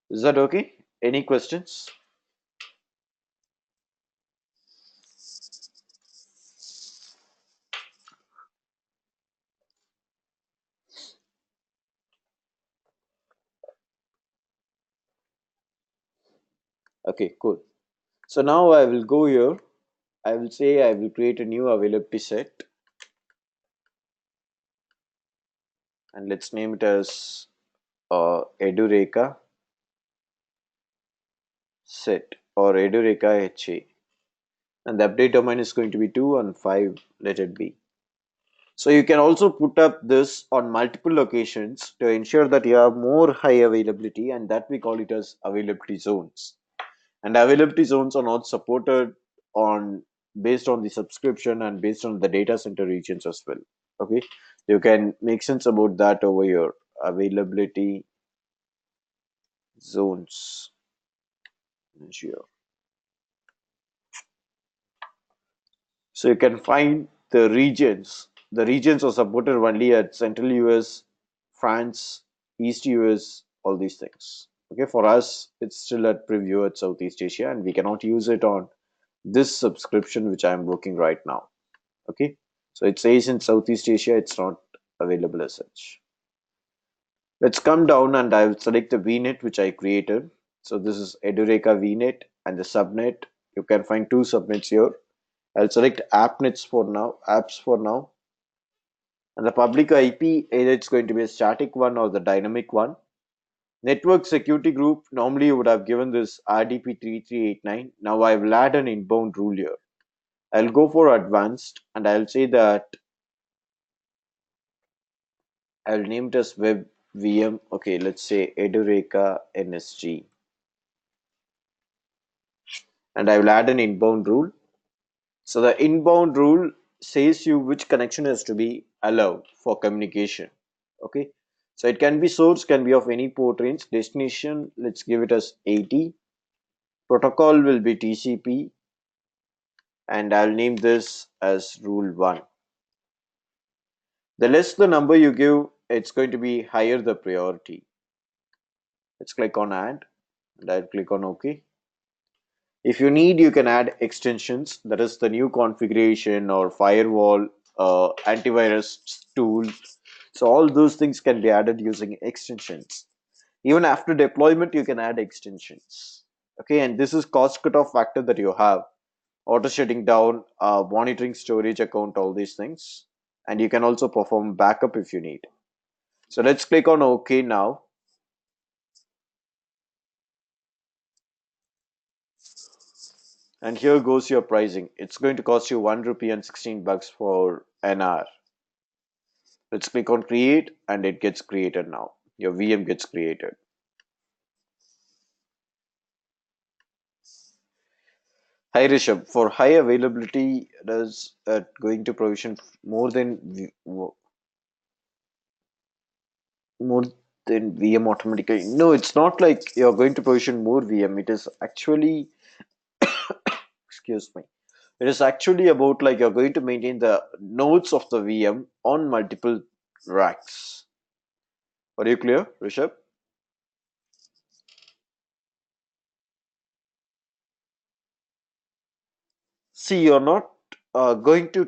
B: Is that okay? Any questions? Okay, cool. So now I will go here I will say I will create a new availability set, and let's name it as Edureka set or Edureka HA. And the update domain is going to be 2 and 5, let it be. So you can also put up this on multiple locations to ensure that you have more high availability, and that we call it as availability zones. And availability zones are not supported on based on the subscription and based on the data center regions as well. Okay, you can make sense about that over your availability zones. Sure. So you can find the regions. The regions are supported only at Central US, France, East US, all these things. Okay, for us, it's still at preview at Southeast Asia, and we cannot use it on this subscription which I am working right now. Okay, so it says in Southeast Asia, it's not available as such. Let's come down and I will select the VNet which I created. So this is Edureka VNet and the subnet. You can find two subnets here. I'll select appnets for now, apps for now. And the public IP, either it's going to be a static one or the dynamic one. Network security group, normally you would have given this RDP3389. Now I will add an inbound rule here. I'll go for advanced and I'll say that I'll name it as web VM. Okay, let's say Edureka NSG. And I will add an inbound rule. So the inbound rule says you which connection is to be allowed for communication. Okay, so it can be source, can be of any port range. Destination, let's give it as 80. Protocol will be TCP, and I'll name this as rule 1. The less the number you give, it's going to be higher the priority. Let's click on add, and I'll click on OK. If you need, you can add extensions, that is the new configuration or firewall, antivirus tool. So all those things can be added using extensions. Even after deployment, you can add extensions. Okay, and this is cost cutoff factor that you have. Auto shutting down, monitoring storage account, all these things. And you can also perform backup if you need. So let's click on OK now. And here goes your pricing. It's going to cost you 1 rupee and 16 bucks for an hour. Let's click on create and it gets created now. Your VM gets created. Hi Rishabh, for high availability, does going to provision more than VM automatically? No, it's not like you're going to provision more VM. It is actually, excuse me, it is actually about like you're going to maintain the nodes of the VM on multiple racks. Are you clear, Rishabh? See, you're not going to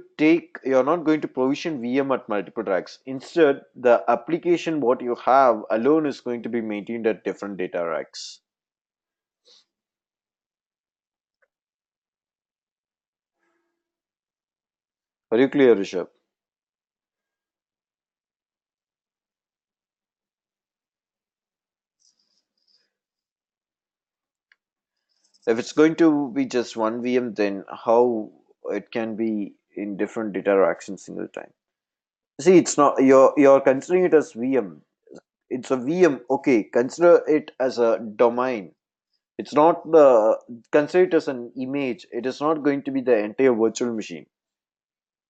B: provision VM at multiple racks. Instead, the application what you have alone is going to be maintained at different data racks. Are you clear, Rishabh? If it's going to be just one VM, then how it can be in different data racks in single time? See, it's not you're considering it as VM. It's a VM. Okay, consider it as a domain. It's not the consider it as an image. It is not going to be the entire virtual machine.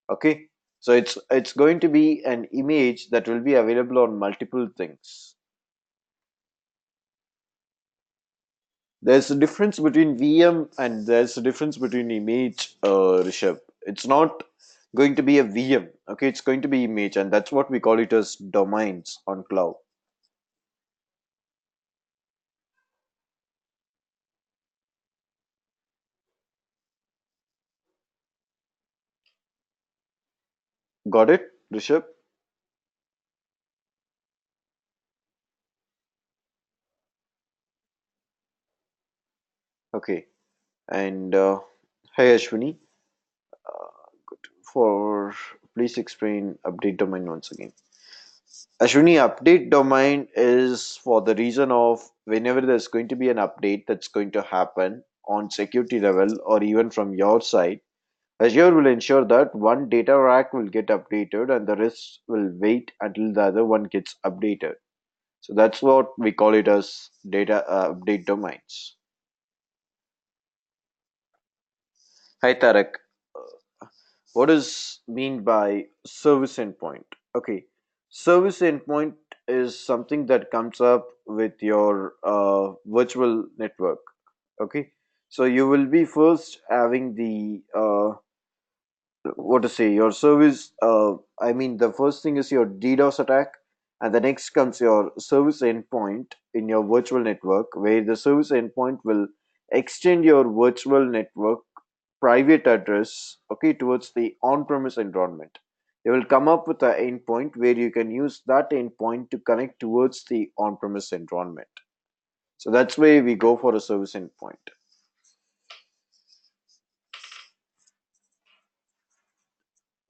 B: Okay, so it's going to be an image that will be available on multiple things. There's a difference between VM and there's a difference between image, Rishabh. It's not going to be a VM. Okay, it's going to be image, and that's what we call it as domains on cloud. Got it, Rishabh? Okay, and hi Ashwini. for please explain update domain once again. Ashwini, update domain is for the reason of whenever there's going to be an update that's going to happen on security level or even from your side, Azure will ensure that one data rack will get updated and the rest will wait until the other one gets updated. So that's what we call it as data update domains. Hi Tarek. What is mean by service endpoint? Okay, service endpoint is something that comes up with your virtual network. Okay, so you will be first having the what to say your service. I mean, the first thing is your DDoS attack, and the next comes your service endpoint in your virtual network, where the service endpoint will extend your virtual network private address, okay, towards the on-premise environment. You will come up with an endpoint where you can use that endpoint to connect towards the on-premise environment. So that's why we go for a service endpoint.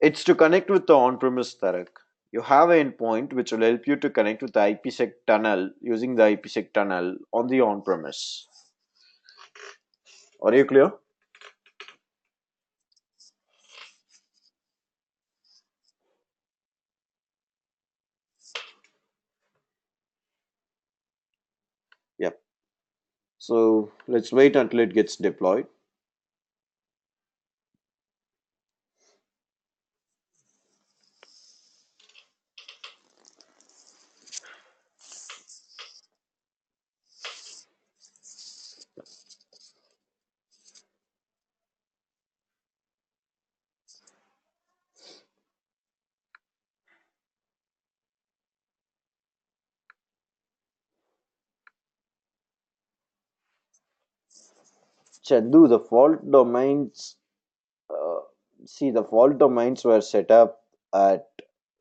B: It's to connect with the on-premise, Tarak. You have an endpoint which will help you to connect with the IPsec tunnel using the IPsec tunnel on the on-premise. Are you clear? Yep. So let's wait until it gets deployed. Chandu, the fault domains Uh, see, the fault domains were set up at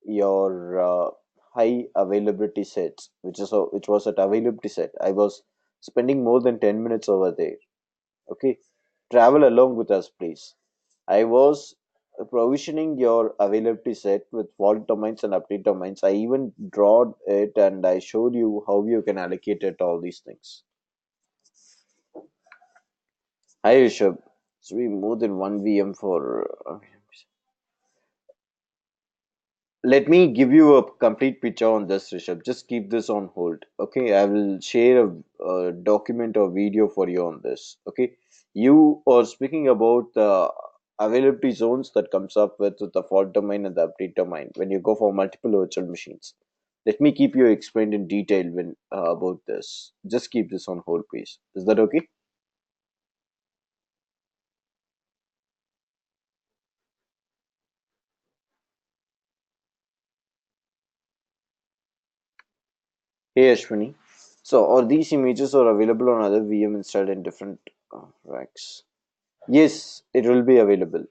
B: your high availability sets, which was at availability set. I was spending more than 10 minutes over there. Okay, travel along with us, please. I was provisioning your availability set with fault domains and update domains. I even drawed it and I showed you how you can allocate it, all these things. Hi, Rishabh. So we more than one VM for let me give you a complete picture on this, Rishabh. Just keep this on hold. Okay, I will share a document or video for you on this. Okay, you are speaking about the availability zones that comes up with the fault domain and the update domain when you go for multiple virtual machines. Let me keep you explained in detail when about this. Just keep this on hold, please. Is that okay? Hey, Ashwini. So, are these images are available on other VM installed in different racks? Yes, it will be available.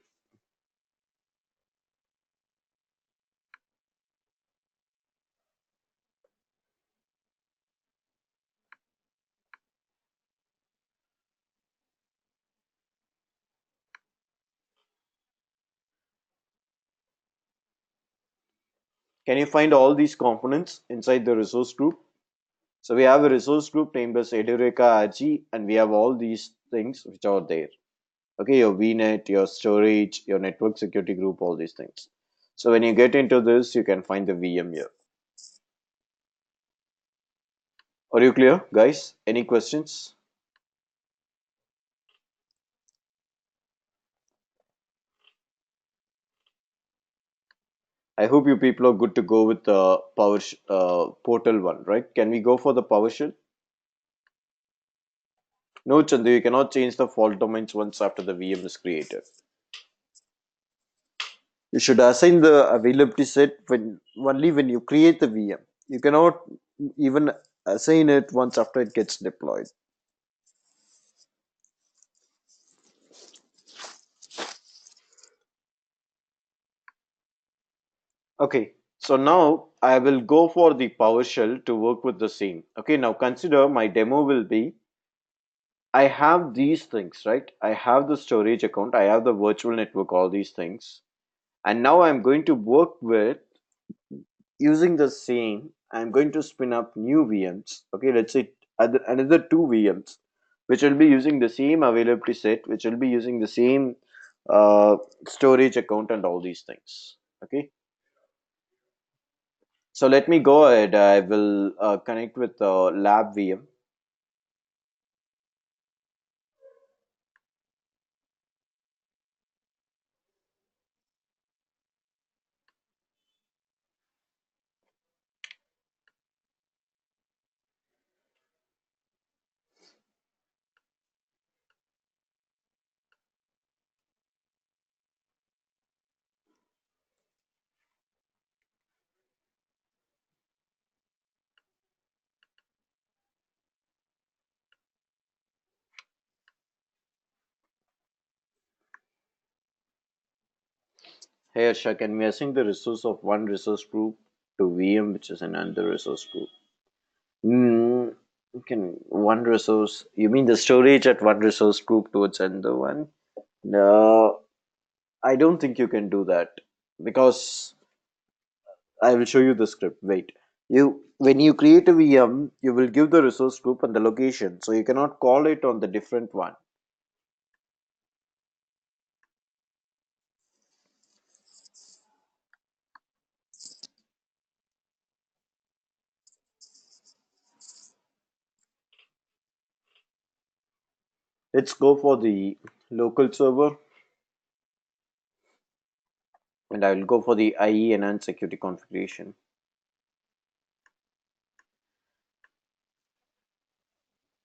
B: Can you find all these components inside the resource group? So we have a resource group named as Edureka RG, and we have all these things which are there. Okay, your VNet, your storage, your network security group, all these things. So when you get into this, you can find the VM here. Are you clear, guys? Any questions? I hope you people are good to go with the portal one, right? Can we go for the PowerShell? No, Chandu, you cannot change the fault domains once after the VM is created. You should assign the availability set when only when you create the VM. You cannot even assign it once after it gets deployed. Okay, so now I will go for the PowerShell to work with the same. Okay, now consider my demo will be I have these things, right? I have the storage account, I have the virtual network, all these things. And now I'm going to work with using the same. I'm going to spin up new VMs. Okay, let's say another two VMs, which will be using the same availability set, which will be using the same uh, storage account and all these things. Okay, so let me go ahead. I will connect with lab VM. Here, Shah, can we assign the resource of one resource group to VM, which is another resource group? Hmm. Can one resource? You mean the storage at one resource group towards another one? No, I don't think you can do that because I will show you the script. Wait. When you create a VM, you will give the resource group and the location, so you cannot call it on the different one. Let's go for the local server, and I will go for the IE enhanced security configuration.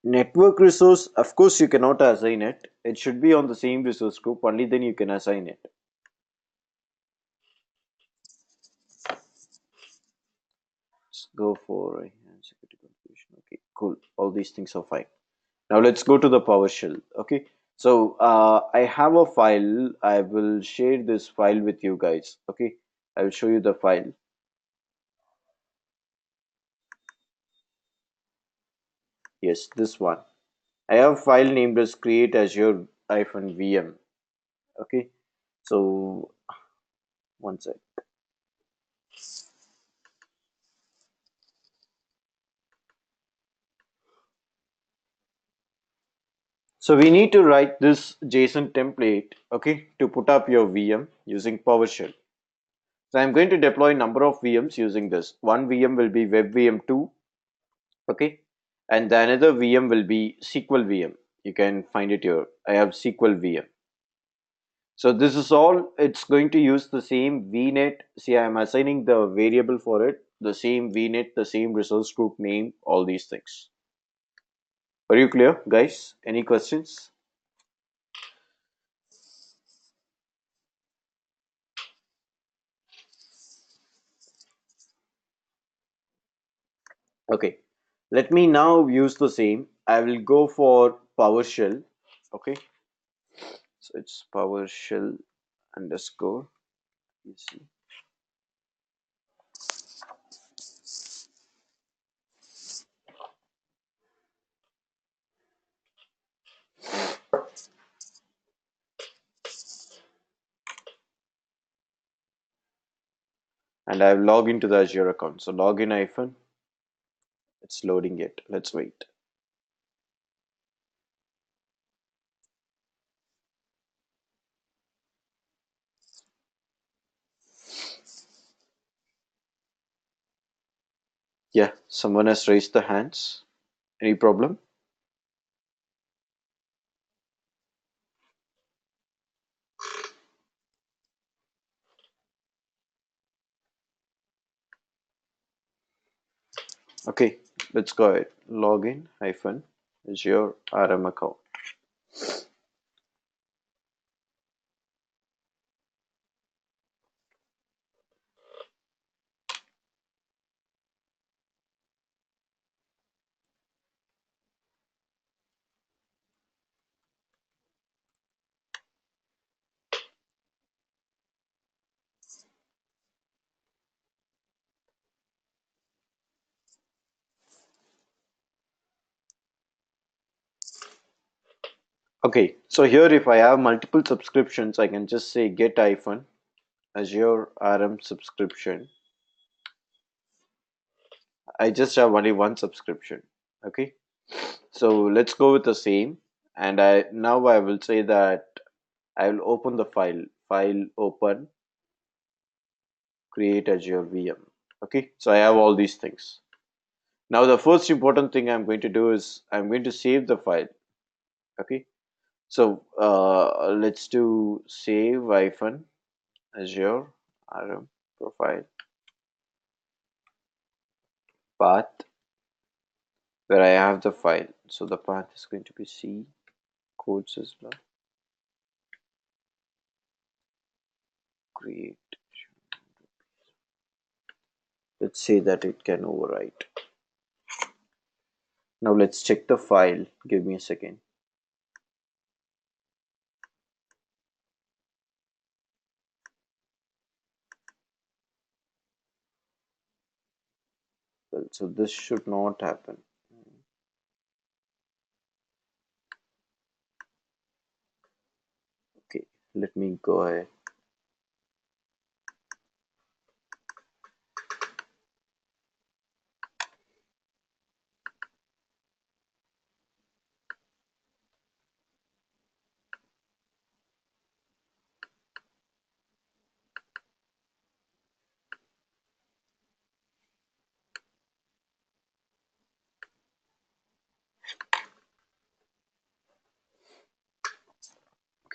B: Network resource, of course, you cannot assign it. It should be on the same resource group, only then you can assign it. Let's go for enhanced security configuration. Okay, cool. All these things are fine. Now let's go to the PowerShell. Okay, so I have a file. I will share this file with you guys. Okay, I will show you the file. Yes, this one. I have a file named as create Azure-VM. Okay, so one sec. So we need to write this JSON template, okay, to put up your VM using PowerShell. So I'm going to deploy number of VMs using this. One VM will be Web VM2, okay, and the another VM will be SQL VM. You can find it here. I have SQL VM. So this is all. It's going to use the same VNet. See, I'm assigning the variable for it, the same VNet, the same resource group name, all these things. Are you clear, guys? Any questions? Okay, let me now use the same. I will go for PowerShell. Okay, so it's PowerShell underscore. You see, and I've logged into the Azure account. So login hyphen. It's loading it. Let's wait. Yeah, someone has raised the hands. Any problem? Okay, let's go ahead. Login hyphen Azure RM account. Okay, so here if I have multiple subscriptions, I can just say get hyphen Azure RM subscription. I just have only one subscription. Okay, so let's go with the same. And I will say that I will open the file open, create Azure VM. Okay, so I have all these things. Now the first important thing I'm going to do is I'm going to save the file. Okay, so let's do save hyphen Azure RM profile path where I have the file. So the path is going to be C CodeSizzler create. Let's say that it can overwrite. Now let's check the file. Give me a second. Well, so this should not happen. Okay, let me go ahead.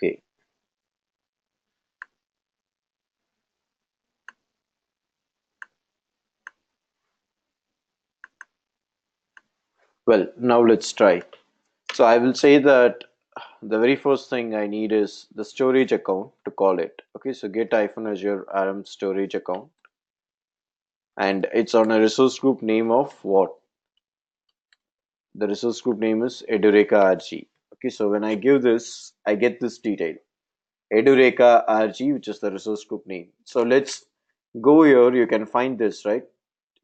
B: Okay, well, now let's try. So I will say that the very first thing I need is the storage account to call it. Okay, so get hyphen Azure RM storage account, and it's on a resource group name of what? The resource group name is Edureka RG. Okay, so when I give this, I get this detail. Edureka RG, which is the resource group name. So let's go here. You can find this, right?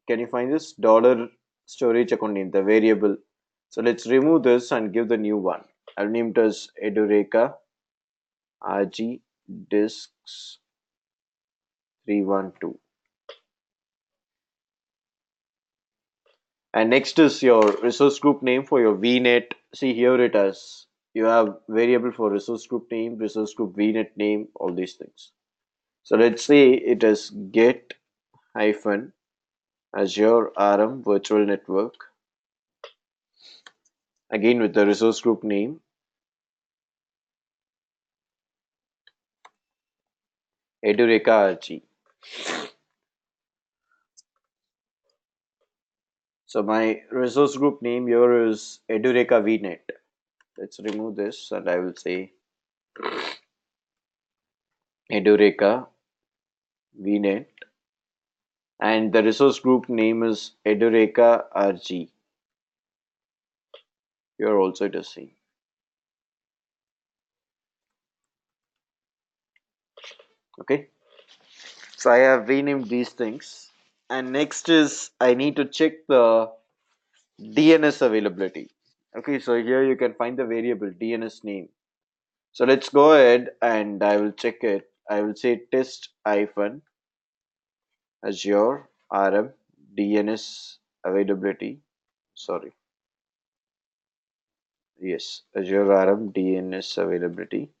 B: Can you find this dollar storage account name, the variable? So let's remove this and give the new one. I'll name it as Edureka RG disks 312. And next is your resource group name for your VNet. See here it has, you have variable for resource group name, resource group VNet name, all these things. So let's say it is get hyphen Azure RM virtual network, again with the resource group name Edureka RG. So my resource group name here is Edureka VNet. Let's remove this and I will say Edureka VNet, and the resource group name is Edureka RG. Here also it is same. Okay, so I have renamed these things, and next is I need to check the DNS availability. Okay, so here you can find the variable DNS name. So let's go ahead and I will check it. I will say test hyphen Azure RM DNS availability. Sorry, yes, Azure RM DNS availability.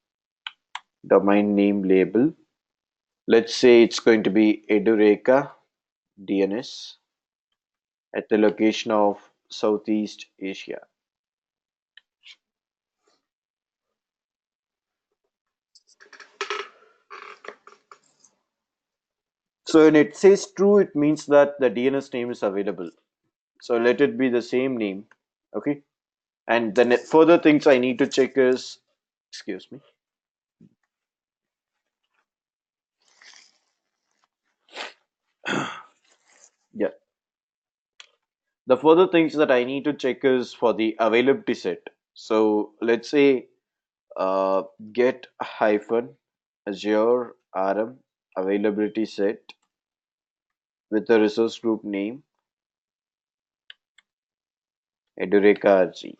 B: Domain name label. Let's say it's going to be Edureka DNS at the location of Southeast Asia. So when it says true, it means that the DNS name is available. So let it be the same name. Okay. And then further things I need to check is, excuse me. Yeah. The further things that I need to check is for the availability set. So let's say uh, get hyphen Azure RM availability set with the resource group name Edureka RG.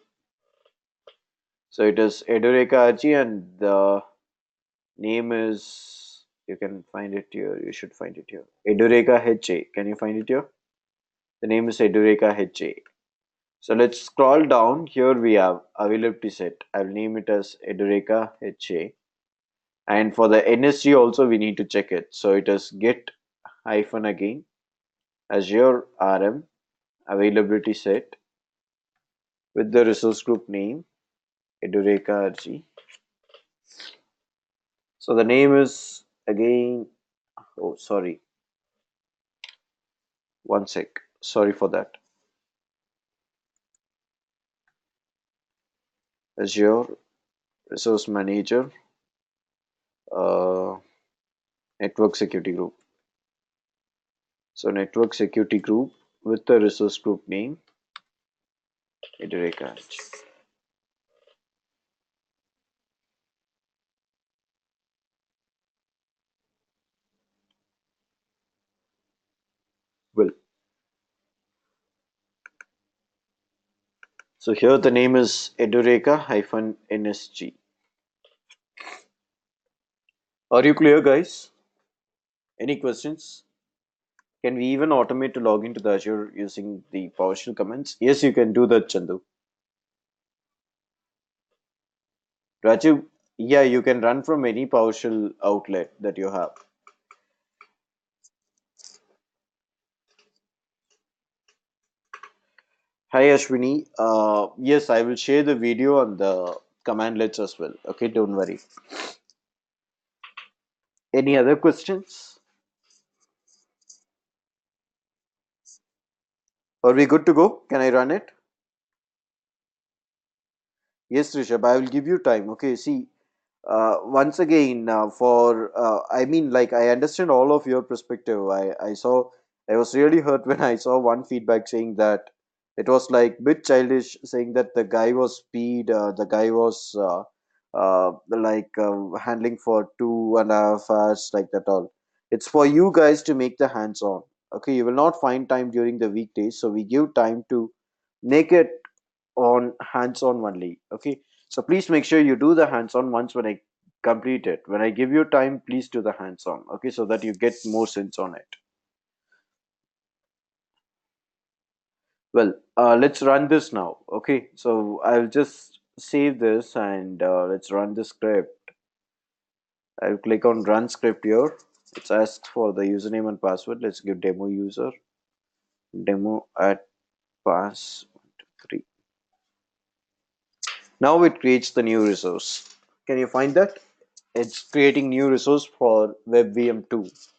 B: So it is Edureka RG and the name is You can find it here. You should find it here. Edureka HA. Can you find it here? The name is Edureka HA. So let's scroll down. Here we have availability set. I'll name it as Edureka HA. And for the NSG also we need to check it. So it is get hyphen again Azure RM availability set with the resource group name Edureka RG. So the name is again, oh sorry, one sec. Sorry for that. Azure Resource Manager uh, Network Security Group. So Network Security Group with the resource group name Edureka RG. Well, so here the name is Edureka-NSG. Are you clear, guys? Any questions? Can we even automate to log into the Azure using the PowerShell commands? Yes, you can do that, Chandu. Raju, yeah, you can run from any PowerShell outlet that you have. Hi, Ashwini. Yes, I will share the video on the commandlets as well. Okay, don't worry. Any other questions? Are we good to go? Can I run it? Yes, Rishabh, I will give you time. Okay, see, once again, I mean, like, I understand all of your perspective. I was really hurt when I saw one feedback saying that it was like bit childish, saying that the guy was speed, the guy was handling for 2.5 hours, like that all. It's for you guys to make the hands on. Okay, you will not find time during the weekdays, so we give time to make it on hands-on only. Okay, so please make sure you do the hands-on once when I complete it. When I give you time, please do the hands-on. Okay, so that you get more sense on it. Well, let's run this now. Okay, so I'll just save this and let's run the script. I'll click on run script here. It's asked for the username and password. Let's give demo user demo at pass 123. Now it creates the new resource. Can you find that? It's creating new resource for WebVM2.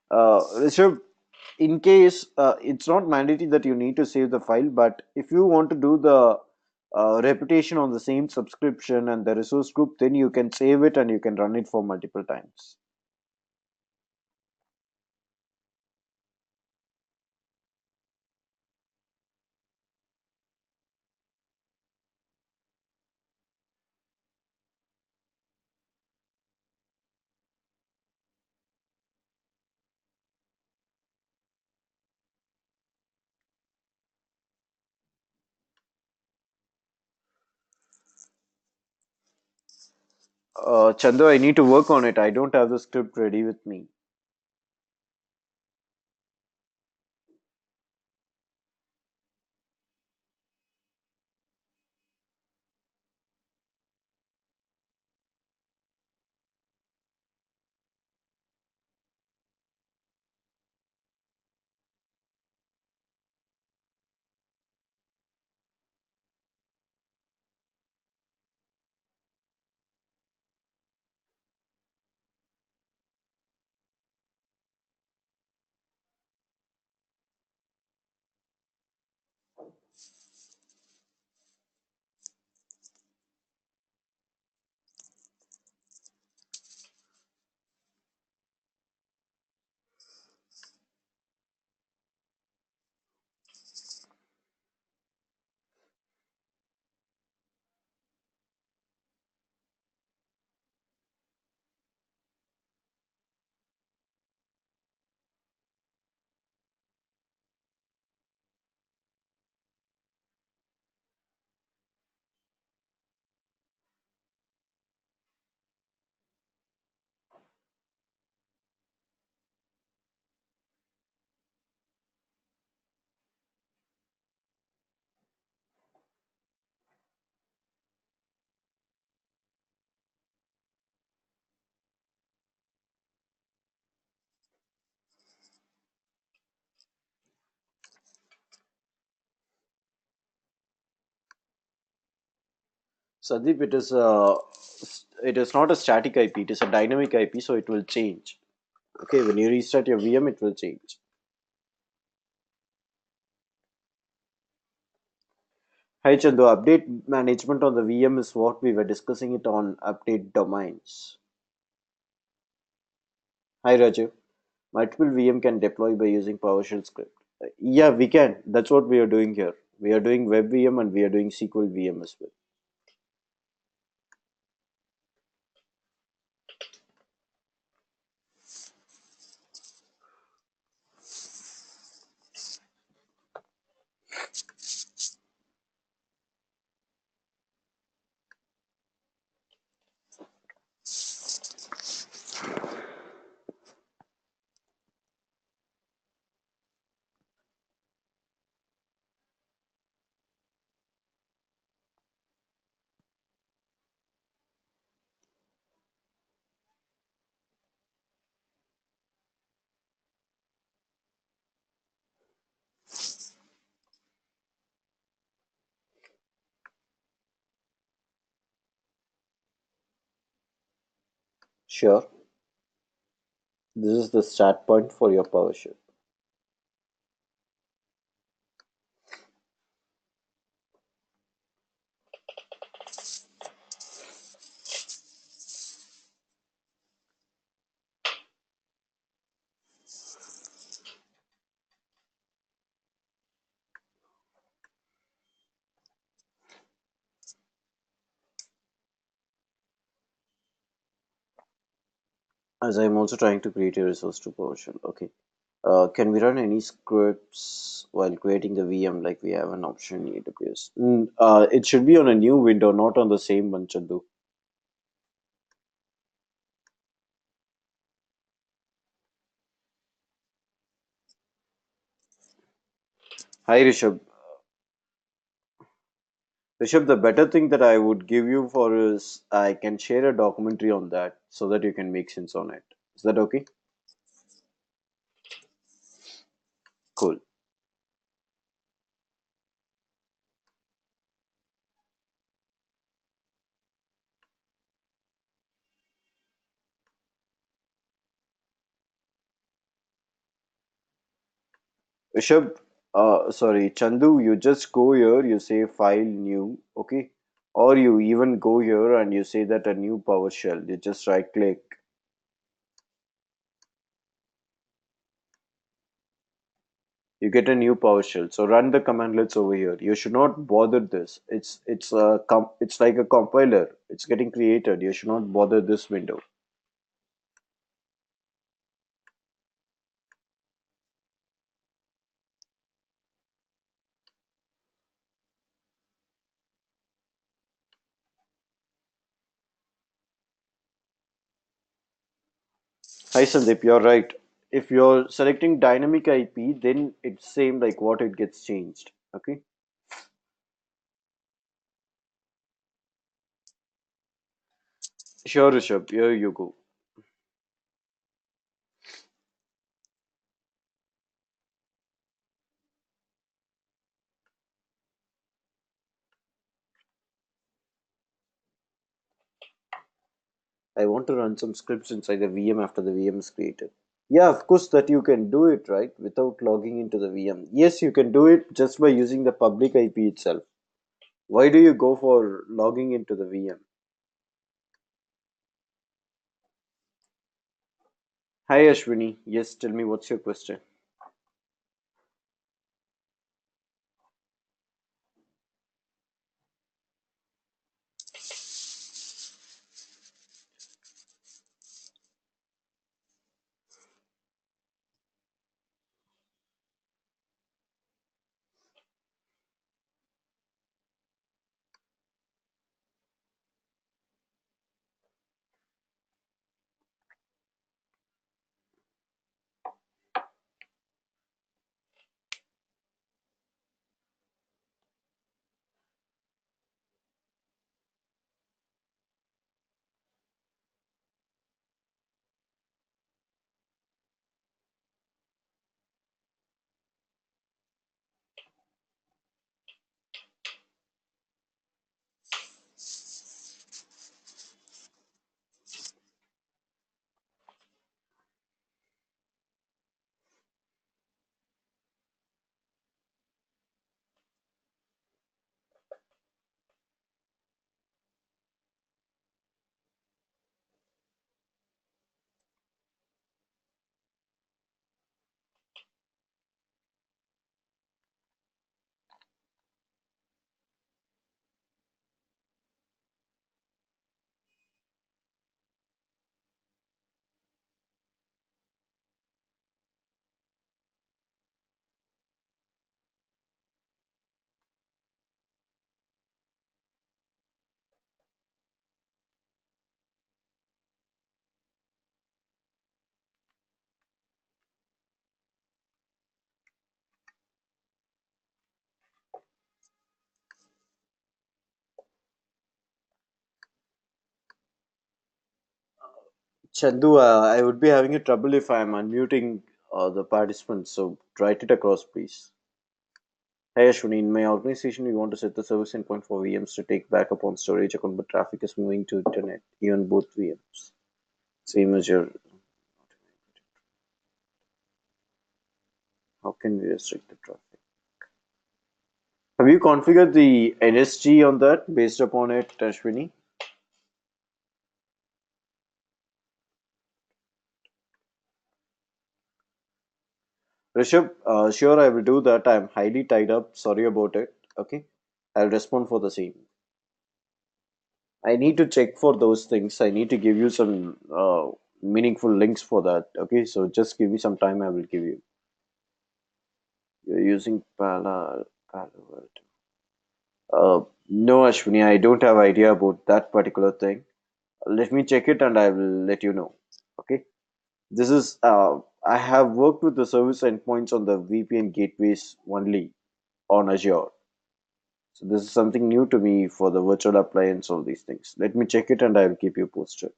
B: Rishabh, in case it's not mandatory that you need to save the file, but if you want to do the reputation on the same subscription and the resource group, then you can save it and you can run it for multiple times. Chandu, I need to work on it. I don't have the script ready with me. Sandeep, it is not a static IP, it is a dynamic IP, so it will change. Okay, when you restart your VM, it will change. Hi Chandu, update management on the VM is what we were discussing it on update domains. Hi Rajiv, multiple VM can deploy by using PowerShell script. Yeah, we can. That's what we are doing here. We are doing web VM and we are doing SQL VM as well. Sure. This is the start point for your PowerShell. As I'm also trying to create a resource to PowerShell. Okay. Can we run any scripts while creating the VM like we have an option in AWS? It should be on a new window, not on the same one, Chandu. Hi, Rishabh. Rishabh, the better thing that I would give you for is I can share a documentary on that so that you can make sense on it. Is that okay? Cool. Rishabh, sorry, Chandu, you just go here, you say file new, okay? Or you even go here and you say that a new PowerShell. You just right click. You get a new PowerShell. So run the commandlets over here. You should not bother this. It's like a compiler. It's getting created. You should not bother this window. Hi Sandeep, you're right. If you're selecting dynamic IP, then it's same like what it gets changed. Okay. Sure, Rishabh. Here you go. I want to run some scripts inside the VM after the VM is created. Yeah, of course that you can do it, right? Without logging into the VM. Yes, you can do it just by using the public IP itself. Why do you go for logging into the VM? Hi Ashwini. Yes, tell me what's your question. Chandu, I would be having a trouble if I'm unmuting the participants, so write it across, please. Hey Ashwini, in my organization, we want to set the service endpoint for VMs to take backup on storage account, but traffic is moving to internet, even both VMs. Same as your. How can we restrict the traffic? Have you configured the NSG on that based upon it, Ashwini? Rishabh, sure, I will do that. I'm highly tied up. Sorry about it. Okay. I'll respond for the same. I need to check for those things. I need to give you some meaningful links for that. Okay. So just give me some time. I will give you. You're using Palo Alto. No, Ashwini, I don't have idea about that particular thing. Let me check it and I will let you know. Okay. This is, I have worked with the service endpoints on the VPN gateways only on Azure. So this is something new to me for the virtual appliance, all these things. Let me check it and I will keep you posted.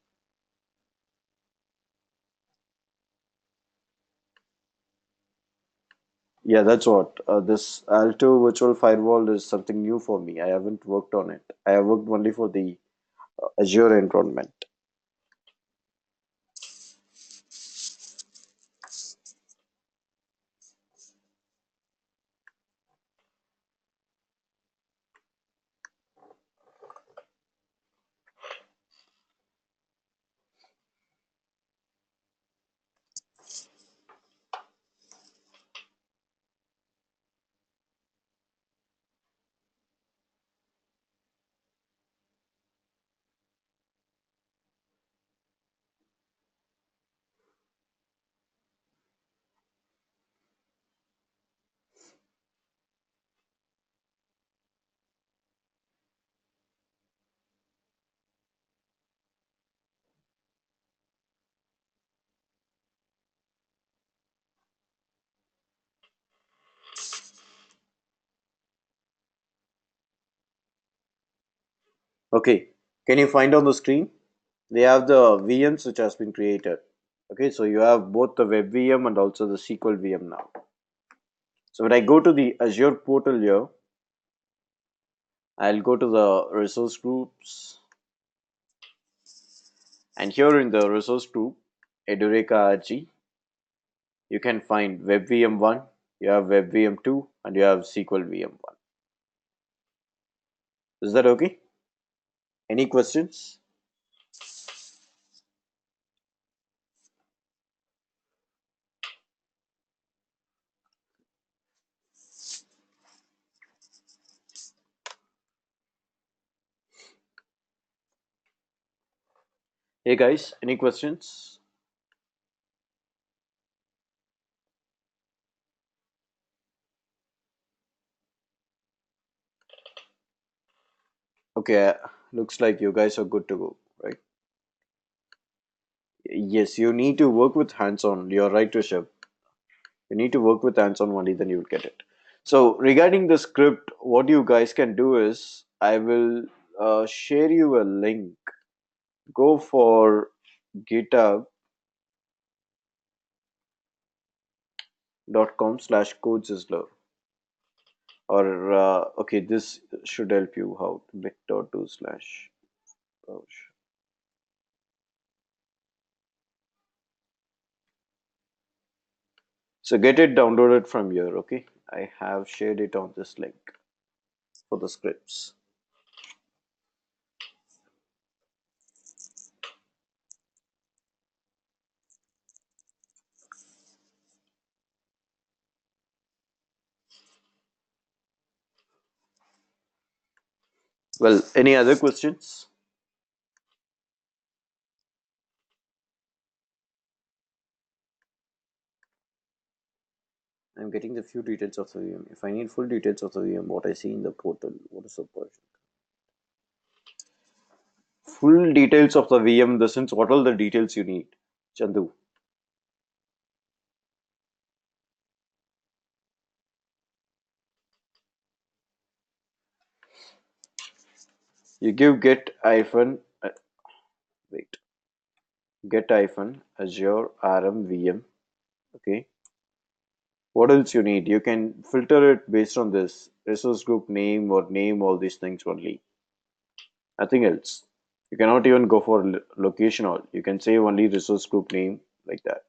B: Yeah, that's what. This Alto virtual firewall is something new for me. I haven't worked on it. I have worked only for the Azure environment. Okay, can you find on the screen? They have the VMs which has been created. Okay, so you have both the web VM and also the SQL VM now. So when I go to the Azure portal here, I'll go to the resource groups, and here in the resource group, Edureka RG, you can find web VM1, you have web VM2, and you have SQL VM1. Is that okay? Any questions? Hey guys, any questions? Okay, looks like you guys are good to go, right? Yes, you need to work with hands-on. You're right, Rishabh. You need to work with hands-on only, then you'll get it. So regarding the script, what you guys can do is I will share you a link. Go for github.com/CodeSizzler, or okay, this should help you how bit.do slash. So get it downloaded from here, okay? I have shared it on this link for the scripts. Well, any other questions? I'm getting the few details of the VM. If I need full details of the VM, what I see in the portal, what is the version? Full details of the VM, in the sense, what all the details you need, Chandu? You give get hyphen, wait, get hyphen Azure RM VM. Okay. What else you need? You can filter it based on this resource group name or name, all these things only. Nothing else. You cannot even go for location all. You can say only resource group name like that.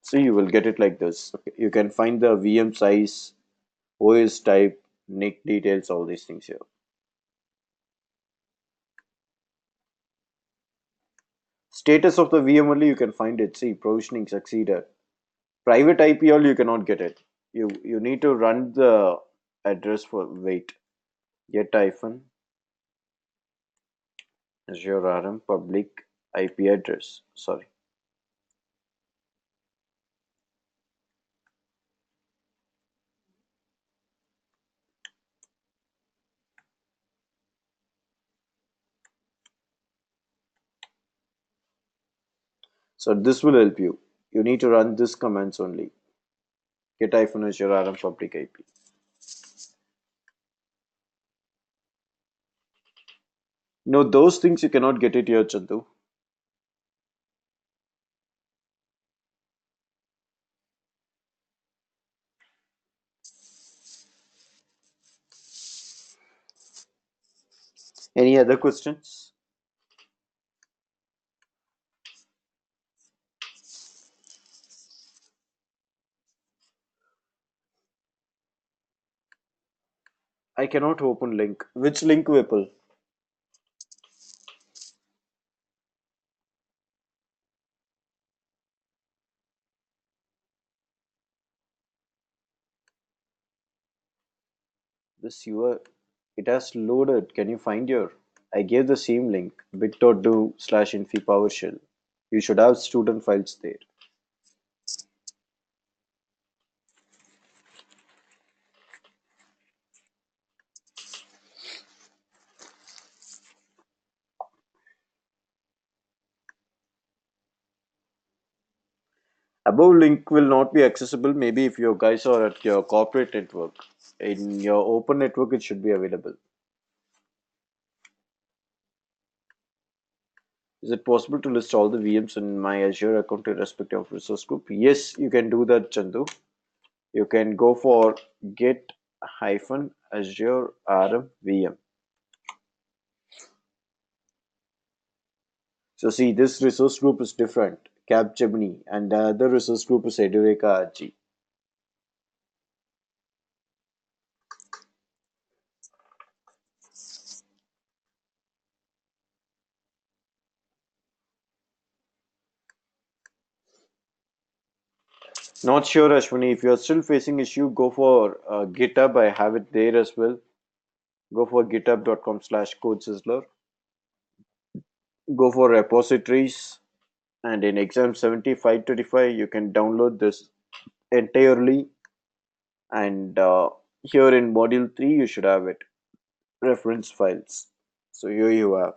B: So you will get it like this. Okay. You can find the VM size, OS type, NIC details, all these things here. Status of the VM only you can find it. See, provisioning succeeded. Private IP all you cannot get it. You need to run the address for wait. Get hyphen Azure RM public IP address. Sorry. So this will help you. You need to run this commands only. Get hyphen Azure RM public IP. No, those things you cannot get it here, Chandu. Any other questions? I cannot open link. Which link, Whipple? This URL. It has loaded. Can you find your? I gave the same link bit.do/infi PowerShell. You should have student files there. Above link will not be accessible. Maybe if you guys are at your corporate network. In your open network, it should be available. Is it possible to list all the VMs in my Azure account irrespective of resource group? Yes, you can do that, Chandu. You can go for get hyphen Azure RM VM. So see, this resource group is different, Capgemini, and the other resource group is Edureka RG. Not sure, Ashwini. If you're still facing issue, go for GitHub. I have it there as well. Go for github.com/CodeSizzler. Go for repositories, and in exam 7525, you can download this entirely. And here in module 3, you should have it. Reference files. So here you have.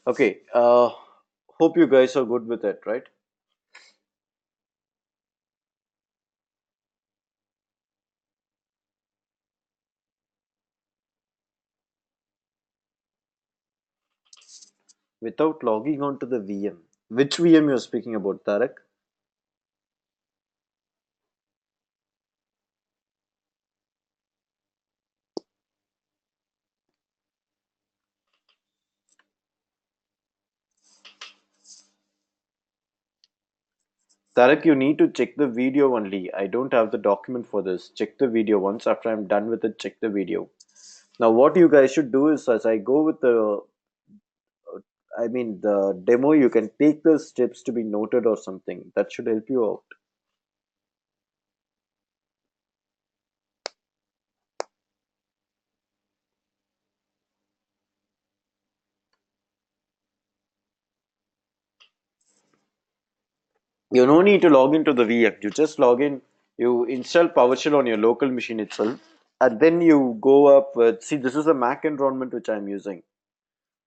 B: Okay. Hope you guys are good with it, right? Without logging on to the VM. Which VM you're speaking about, Tarak? Tarak, you need to check the video only. I don't have the document for this. Check the video once after I'm done with it. Check the video. Now, what you guys should do is, as I go with the demo, you can take the steps to be noted or something. That should help you out. You no need to log into the VM. You just log in, you install PowerShell on your local machine itself, and then you go up with, see, this is a Mac environment which I'm using.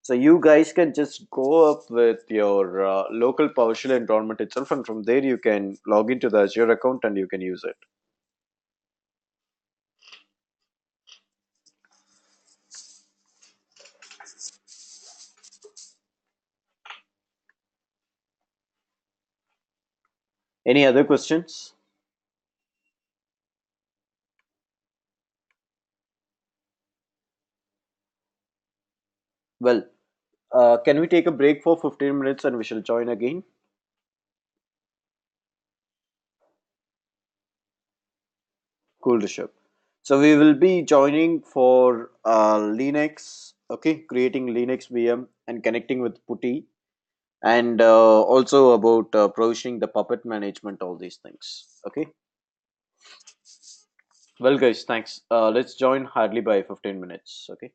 B: So you guys can just go up with your local PowerShell environment itself, and from there you can log into the Azure account and you can use it. Any other questions? Well, can we take a break for 15 minutes and we shall join again? Cool, Rishabh. So we will be joining for Linux, okay, creating Linux VM and connecting with Putty, and also about provisioning the puppet management, all these things. Okay. Well, guys, thanks. Let's join hardly by 15 minutes. Okay.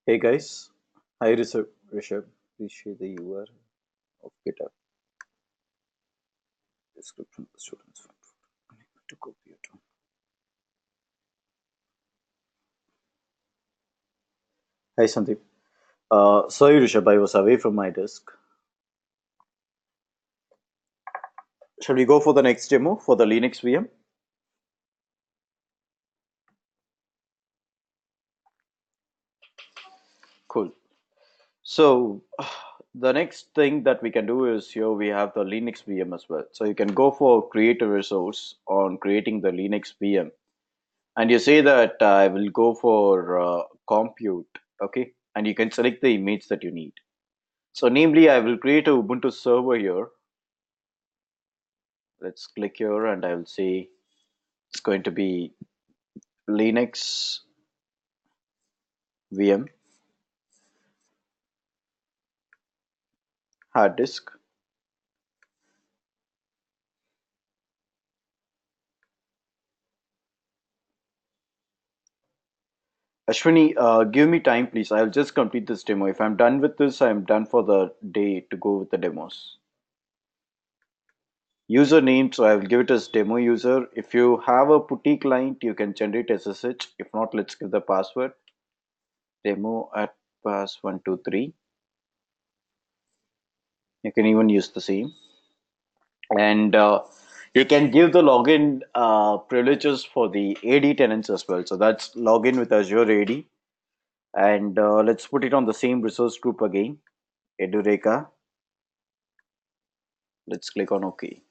B: Hey guys, hi Rishabh. Please share the URL of GitHub description of the students fund to copy it. Hi Sandeep. Sorry Rishabh, I was away from my desk. Shall we go for the next demo for the Linux VM? Cool. So the next thing that we can do is here we have the Linux VM as well. So you can go for create a resource on creating the Linux VM, and you say that I will go for compute, okay? And you can select the image that you need. So namely, I will create a Ubuntu server here. Let's click here and I will say it's going to be Linux VM hard disk. Ashwini, give me time, please. I'll just complete this demo. If I'm done with this, I'm done for the day to go with the demos. Username, so I will give it as demo user. If you have a putty client, you can generate SSH. If not, let's give the password demo at pass123. You can even use the same. And you can give the login privileges for the AD tenants as well. So that's login with Azure AD. And let's put it on the same resource group again, Edureka. Let's click on OK.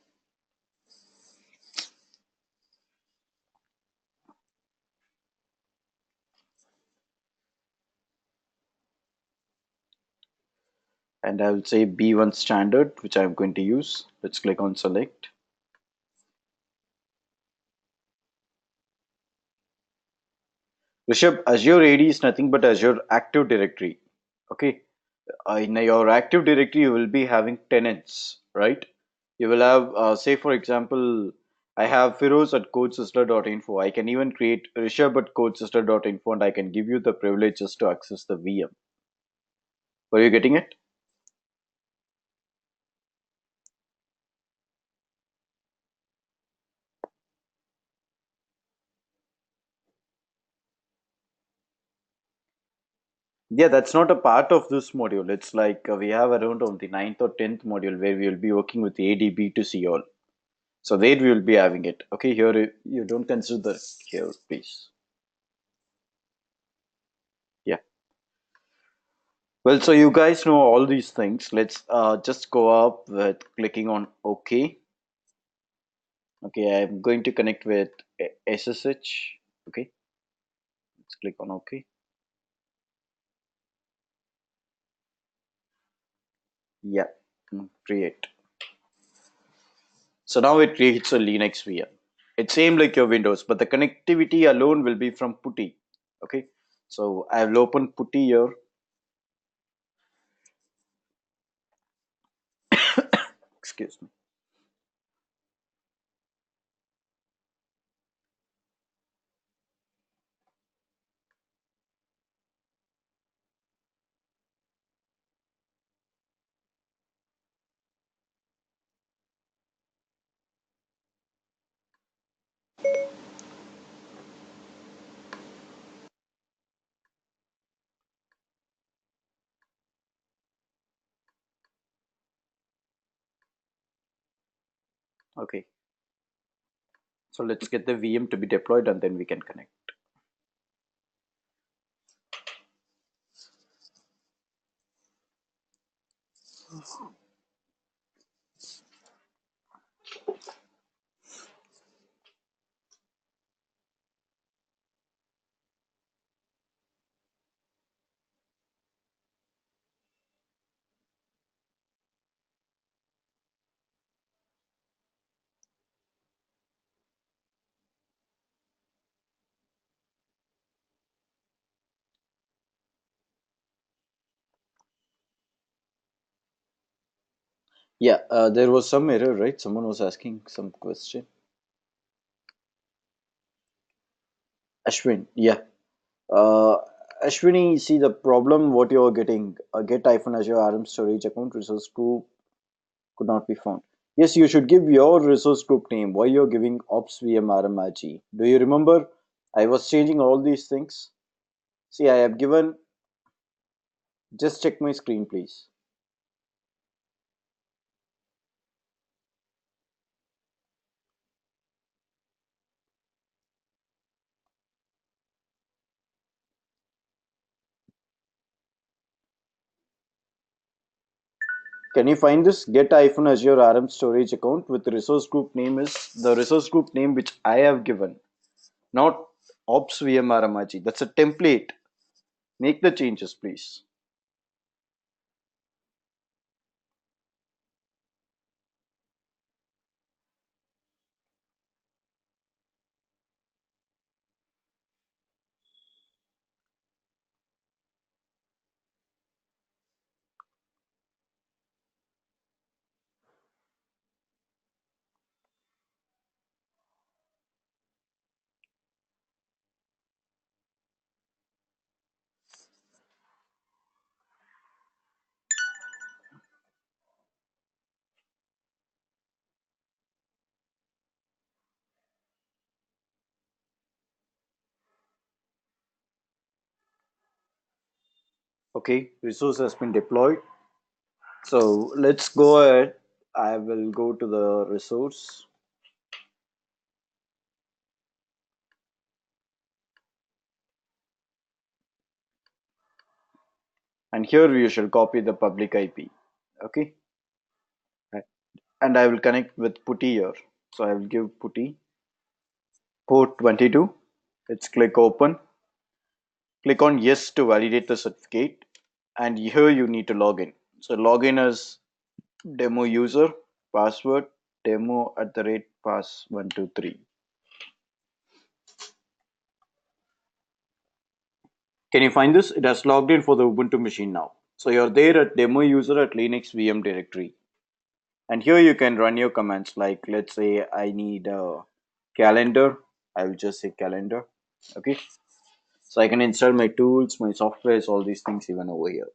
B: And I will say B1 standard, which I'm going to use. Let's click on select. Rishabh, Azure AD is nothing but Azure Active Directory. Okay. In your Active Directory, you will be having tenants, right? You will have, say, for example, I have Firoz at CodeSizzler.info. I can even create Rishabh at CodeSizzler.info and I can give you the privileges to access the VM. Were you getting it? Yeah, that's not a part of this module. It's like we have around on the ninth or 10th module where we will be working with ADB to see all. So there we will be having it. Okay, here you don't consider the here, please. Yeah. Well, so you guys know all these things. Let's just go up with clicking on OK. Okay, I'm going to connect with SSH. Okay, let's click on OK. Yeah, create. So now it creates a Linux VM. It's same like your Windows, but the connectivity alone will be from PuTTY. Okay, so I will open PuTTY here. Excuse me. Okay, so let's get the VM to be deployed and then we can connect. Yeah, there was some error, right? Someone was asking some question. Ashwin, yeah. Ashwini, see the problem what you're getting, a get Azure ARM storage account resource group could not be found. Yes, you should give your resource group name. Why you're giving ops VM RMIG? Do you remember? I was changing all these things. See, I have given, just check my screen, please. Can you find this? Get Azure RM storage account with the resource group name is the resource group name which I have given, not ops VM RMIG. That's a template. Make the changes, please. Okay, resource has been deployed. So let's go ahead. I will go to the resource, and here you shall copy the public IP. Okay, and I will connect with putty here. So I will give putty port 22. Let's click open. Click on yes to validate the certificate, and here you need to log in. So login as demo user, password demo at the rate pass 123. Can you find this? It has logged in for the Ubuntu machine now. So you're there at demo user at Linux VM directory. And here you can run your commands like, let's say I need a calendar. I will just say calendar. Okay. So I can install my tools, my softwares, all these things even over here.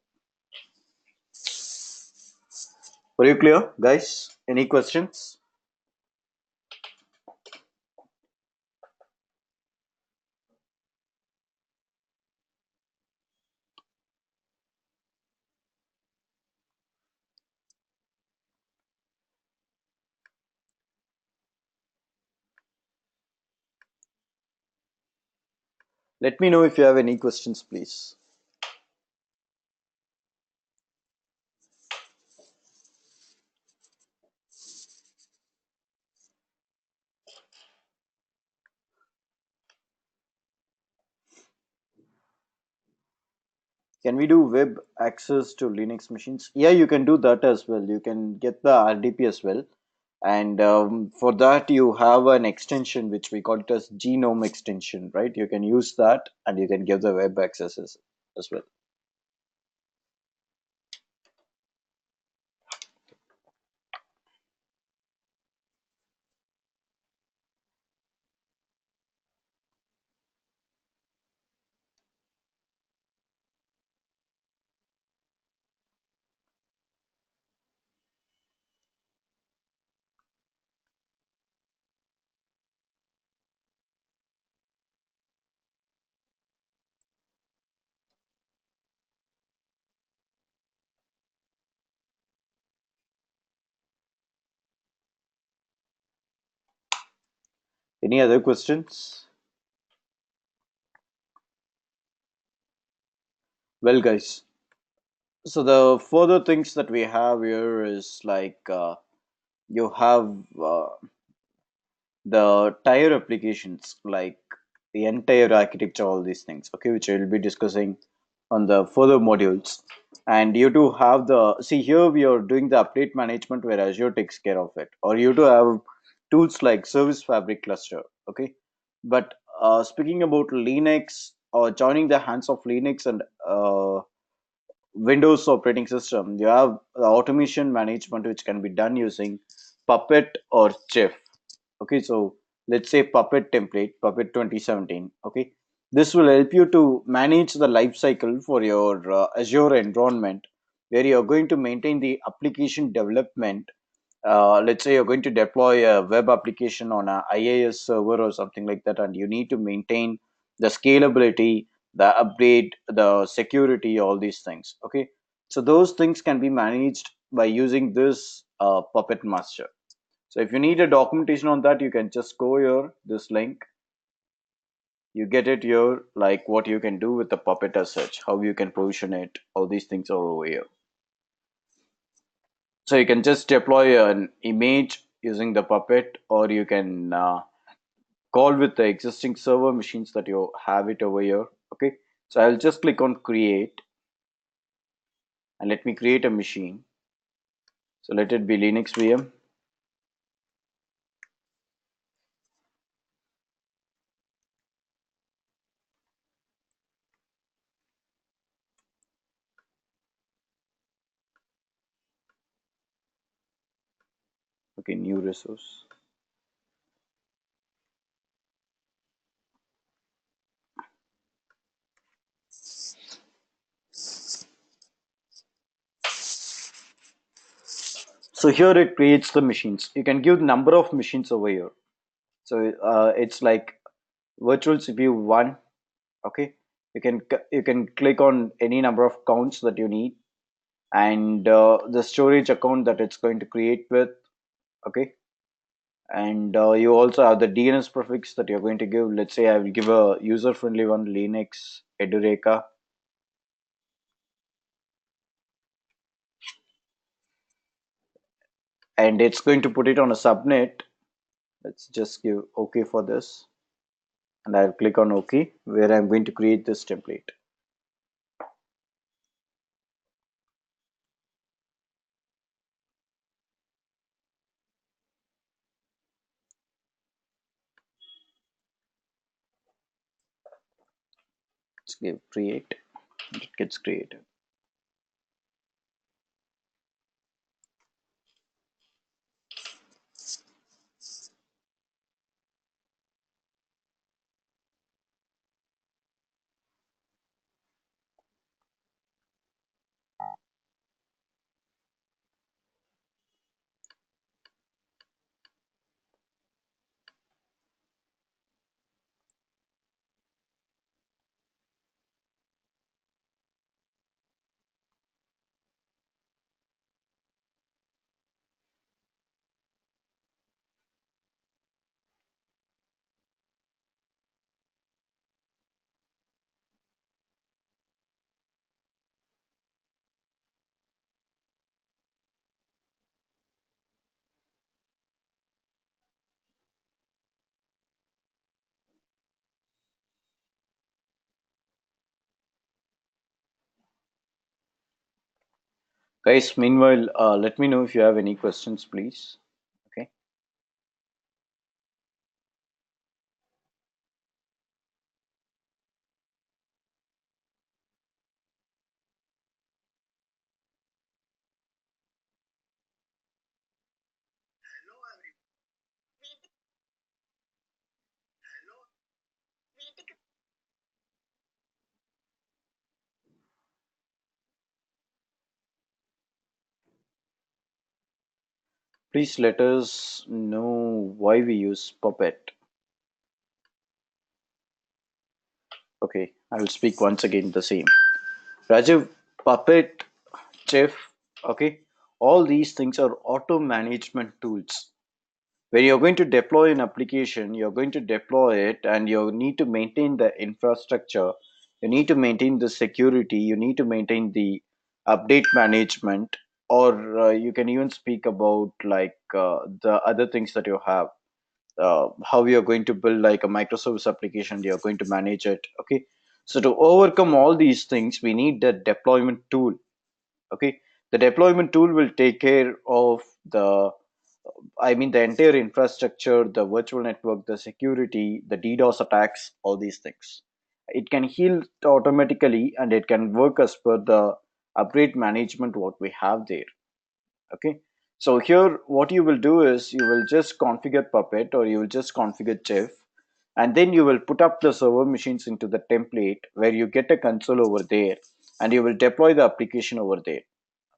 B: Were you clear, guys? Any questions? Let me know if you have any questions, please. Can we do web access to Linux machines? Yeah, you can do that as well. You can get the RDP as well. And for that, you have an extension which we call it as genome extension, right? You can use that and you can give the web access as well. Any other questions? Well, guys, so the further things that we have here is like you have the tier applications, like the entire architecture, all these things, okay, which I will be discussing on the further modules. And you do have the, see here we are doing the update management where Azure takes care of it, or you do have tools like Service Fabric cluster, okay. But speaking about Linux or joining the hands of Linux and Windows operating system, you have the automation management which can be done using Puppet or Chef. Okay, so let's say Puppet template, Puppet 2017. Okay, This will help you to manage the life cycle for your Azure environment, where you're going to maintain the application development. Let's say you're going to deploy a web application on a IaaS server or something like that, and you need to maintain the scalability, the update, the security, all these things. Okay, so those things can be managed by using this Puppet Master. So if you need a documentation on that, you can just go here, this link, you get it here, like what you can do with the Puppet as such, how you can provision it, all these things are over here. So you can just deploy an image using the Puppet, or you can call with the existing server machines that you have it over here. Okay, so I'll just click on create, and let me create a machine. So let it be Linux VM. Okay, new resource. So here it creates the machines. You can give number of machines over here. So it's like virtual CPU 1. Okay, you can click on any number of counts that you need, and the storage account that it's going to create with. Okay, and you also have the DNS prefix that you're going to give. Let's say I will give a user friendly one, Linux Edureka, and it's going to put it on a subnet. Let's just give OK for this, and I'll click on OK, where I'm going to create this template. Let's give create, and it gets created. Guys, meanwhile, let me know if you have any questions, please. Okay. Please let us know why we use Puppet. Okay, I will speak once again the same. Rajiv, Puppet, Chef, okay, all these things are auto management tools. When you're going to deploy an application, you're going to deploy it and you need to maintain the infrastructure, you need to maintain the security, you need to maintain the update management, or you can even speak about like the other things that you have, how you're going to build like a microservice application, you're going to manage it. Okay, so to overcome all these things, we need the deployment tool. Okay, the deployment tool will take care of the, I mean, the entire infrastructure, the virtual network, the security, the DDoS attacks, all these things. It can heal automatically and it can work as per the upgrade management what we have there. Okay. So here, what you will do is you will just configure Puppet or you will just configure Chef, and then you will put up the server machines into the template where you get a console over there, and you will deploy the application over there.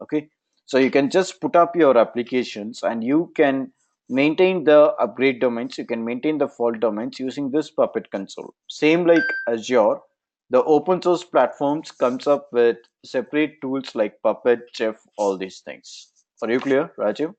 B: Okay, so you can just put up your applications, and you can maintain the upgrade domains, you can maintain the fault domains using this Puppet console. Same like Azure, the open source platforms comes up with separate tools like Puppet, Chef, all these things. Are you clear, Rajiv?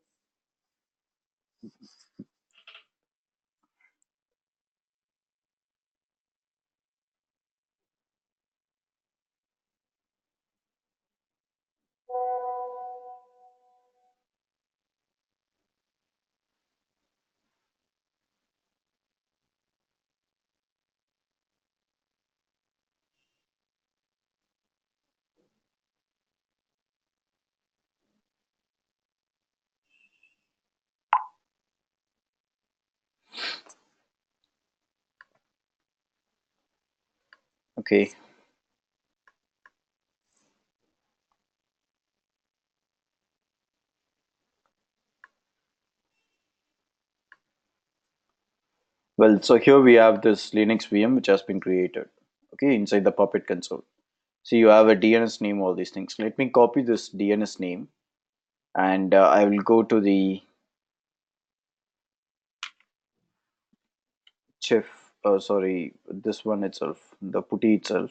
B: Okay. Well, so here we have this Linux VM which has been created, okay, inside the Puppet console. So you have a DNS name, all these things. Let me copy this DNS name, and I will go to the chef, sorry, this one itself, the putty itself,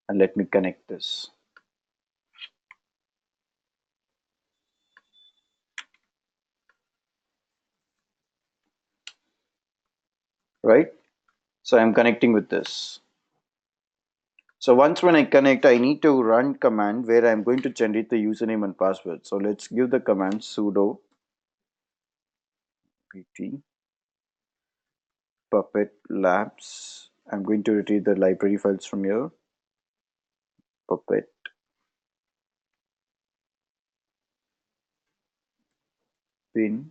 B: and let me connect this. Right? So I'm connecting with this. So once when I connect, I need to run command where I'm going to generate the username and password. So let's give the command sudo pt puppet labs. I'm going to retrieve the library files from here. Puppet bin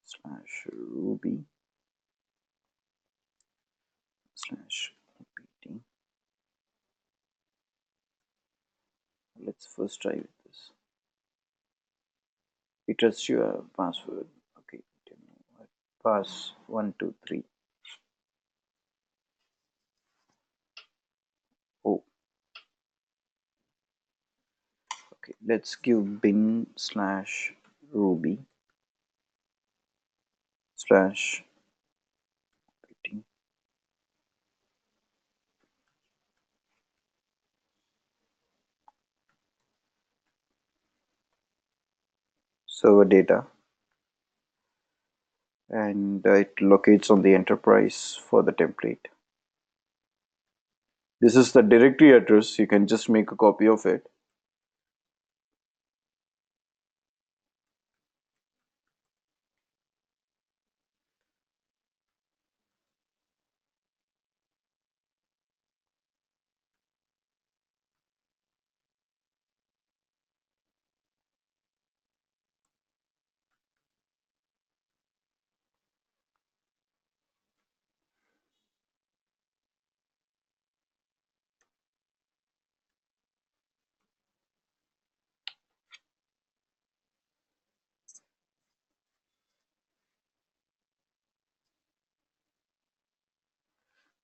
B: slash ruby slash pt. Let's first try with this. It trusts your password. Okay, pass 123. Oh, okay. Let's give bin slash ruby slash pt server data, and it locates on the enterprise for the template. This is the directory address. You can just make a copy of it.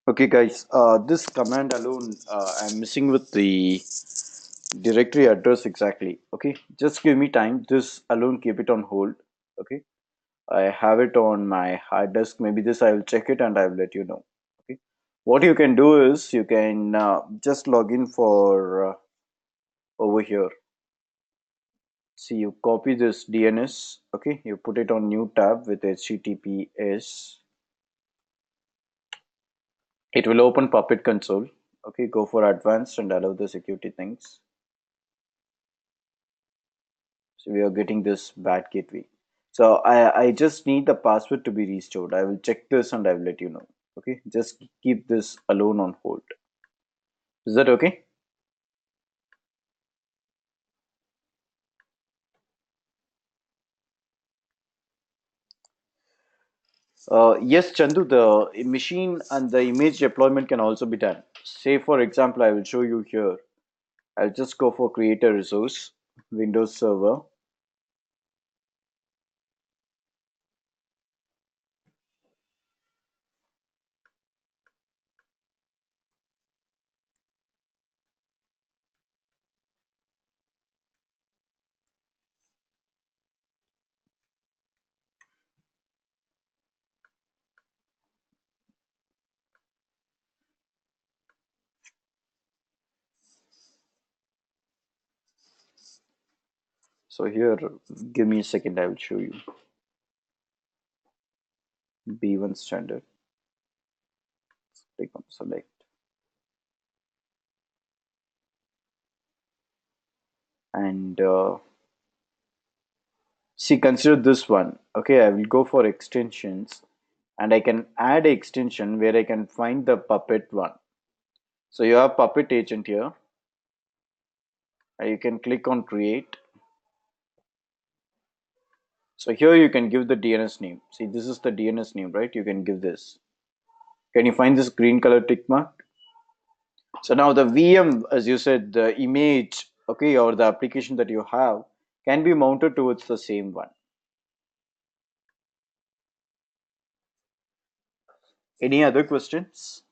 B: Okay, guys, this command alone, I'm missing with the directory address exactly. Okay, just give me time. This alone, keep it on hold. Okay, I have it on my hard disk. Maybe this I will check it and I will let you know. Okay, what you can do is you can just log in for over here. See, you copy this DNS. Okay, you put it on new tab with HTTPS. It will open Puppet console. Okay, go for advanced and allow the security things. So we are getting this bad gateway. So I just need the password to be restored. I will check this and I will let you know. Okay, just keep this alone on hold. Is that okay? Yes, Chandu, the machine and the image deployment can also be done. Say, for example, I will show you here. I'll just go for create a resource, Windows Server. So here, give me a second, I will show you. B1 standard. Click on select. And see, consider this one. Okay, I will go for extensions and I can add an extension where I can find the Puppet one. So you have Puppet agent here. And you can click on create. So here you can give the DNS name. See, this is the DNS name, right? You can give this. Can you find this green color tick mark? So now the VM, as you said, the image, okay, or the application that you have can be mounted towards the same one. Any other questions?